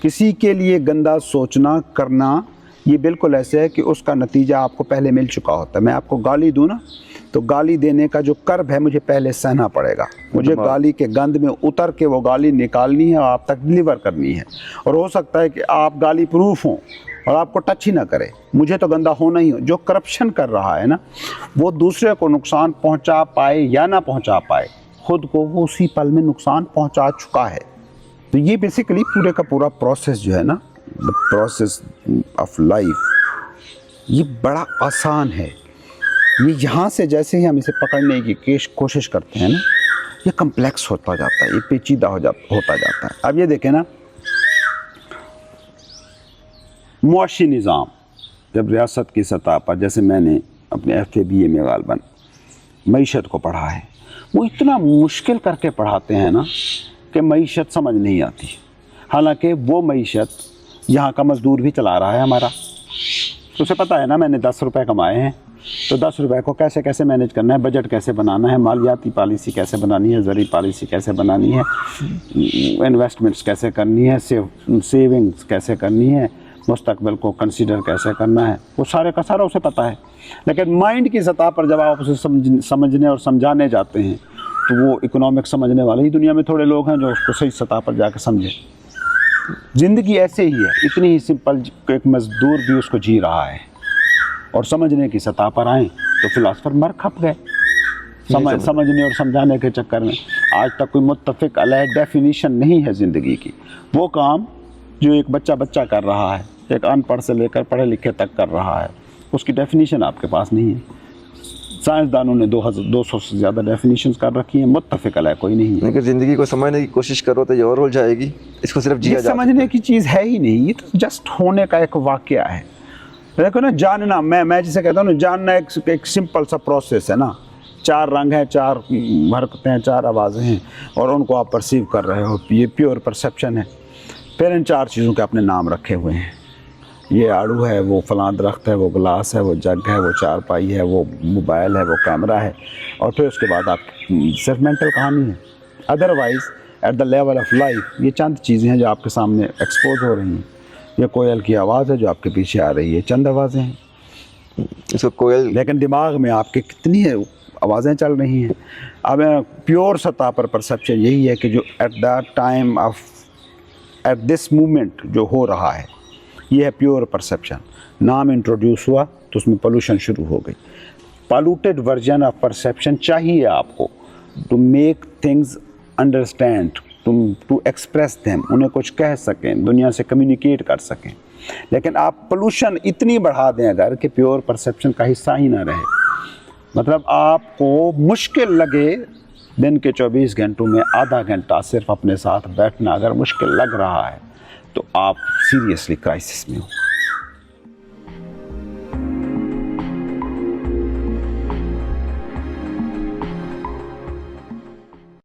کسی کے لیے گندا سوچنا کرنا، یہ بالکل ایسے ہے کہ اس کا نتیجہ آپ کو پہلے مل چکا ہوتا ہے. میں آپ کو گالی دوں نا تو گالی دینے کا جو کرب ہے مجھے پہلے سہنا پڑے گا. مجھے گالی کے گند میں اتر کے وہ گالی نکالنی ہے اور آپ تک ڈلیور کرنی ہے. اور ہو سکتا ہے کہ آپ گالی پروف ہوں اور آپ کو ٹچ ہی نہ کرے، مجھے تو گندا ہونا ہی ہو. جو کرپشن کر رہا ہے نا وہ دوسرے کو نقصان پہنچا پائے یا نہ پہنچا پائے، خود کو وہ اسی پل میں نقصان پہنچا چکا ہے. تو یہ بیسیکلی پورے کا پورا پروسیس جو ہے نا، the process of life، یہ بڑا آسان ہے. یہ یہاں سے جیسے ہی ہم اسے پکڑنے کی کوشش کرتے ہیں نا، یہ کمپلیکس ہوتا جاتا ہے، یہ پیچیدہ ہوتا جاتا ہے. اب یہ دیکھیں نا، معاشی نظام جب ریاست کی سطح پر، جیسے میں نے اپنے FABA میں غالباً معیشت کو پڑھا ہے، وہ اتنا مشکل کر کے پڑھاتے ہیں نا کہ معیشت سمجھ نہیں آتی. حالانکہ وہ معیشت یہاں کا مزدور بھی چلا رہا ہے ہمارا. اسے پتہ ہے نا میں نے 10 روپے کمائے ہیں تو 10 روپے کو کیسے کیسے مینیج کرنا ہے، بجٹ کیسے بنانا ہے، مالیاتی پالیسی کیسے بنانی ہے، زرعی پالیسی کیسے بنانی ہے، انویسٹمنٹس کیسے کرنی ہے، سیونگز کیسے کرنی ہے، مستقبل کو کنسیڈر کیسے کرنا ہے، وہ سارے کا سارا اسے پتہ ہے. لیکن مائنڈ کی سطح پر جب آپ اسے سمجھنے اور سمجھانے جاتے ہیں تو وہ اکنامک سمجھنے والے ہی دنیا میں تھوڑے لوگ ہیں جو اس کو صحیح سطح پر جا کے سمجھیں. زندگی ایسے ہی ہے، اتنی ہی سمپل، ایک مزدور بھی اس کو جی رہا ہے. اور سمجھنے کی سطح پر آئیں تو فلاسفر مر کھپ گئے سمجھنے اور سمجھانے کے چکر میں. آج تک کوئی متفق علیہ ڈیفینیشن نہیں ہے زندگی کی. وہ کام جو ایک بچہ کر رہا ہے، ایک ان پڑھ سے لے کر پڑھے لکھے تک کر رہا ہے، اس کی ڈیفینیشن آپ کے پاس نہیں ہے. سائنسدانوں نے 200 سے زیادہ ڈیفینیشنز کر رکھی ہیں، متفق علیہ کوئی نہیں ہے. لیکن زندگی کو سمجھنے کی کوشش کرو تو یہ اور ہو جائے گی. اس کو صرف جیا جاتا ہے. سمجھنے کی چیز ہے ہی نہیں، یہ تو جسٹ ہونے کا ایک واقعہ ہے. دیکھو نا، جاننا، میں جسے کہتا ہوں نا، جاننا ایک سمپل سا پروسیس ہے نا. 4 رنگ ہیں، 4 حرکتیں ہیں، 4 آوازیں ہیں اور ان کو آپ پرسیو کر رہے ہو. یہ پیور پرسیپشن ہے. پھر ان 4 چیزوں کے اپنے نام رکھے ہوئے ہیں. یہ آڑو ہے، وہ فلاں درخت ہے، وہ گلاس ہے، وہ جگ ہے، وہ چارپائی ہے، وہ موبائل ہے، وہ کیمرہ ہے. اور پھر اس کے بعد آپ صرف مینٹل کہانی ہے. Otherwise at the level of life یہ چند چیزیں ہیں جو آپ کے سامنے ایکسپوز ہو رہی ہیں. یہ کوئل کی آواز ہے جو آپ کے پیچھے آ رہی ہے، چند آوازیں ہیں. اس کو کوئل، لیکن دماغ میں آپ کے کتنی آوازیں چل رہی ہیں. اب پیور سطح پر پرسیپشن یہی ہے کہ جو at the time of at this moment جو ہو رہا ہے، یہ ہے پیور پرسیپشن. نام انٹروڈیوس ہوا تو اس میں پولوشن شروع ہو گئی. پالوٹیڈ ورژن آف پرسیپشن چاہیے آپ کو to make things understand, to express them, انہیں کچھ کہہ سکیں، دنیا سے کمیونیکیٹ کر سکیں. لیکن آپ پولوشن اتنی بڑھا دیں اگر کہ پیور پرسیپشن کا حصہ ہی نہ رہے. مطلب آپ کو مشکل لگے دن کے 24 گھنٹوں میں آدھا گھنٹہ صرف اپنے ساتھ بیٹھنا اگر مشکل لگ رہا ہے تو آپ سیریسلی کرائسس میں ہو.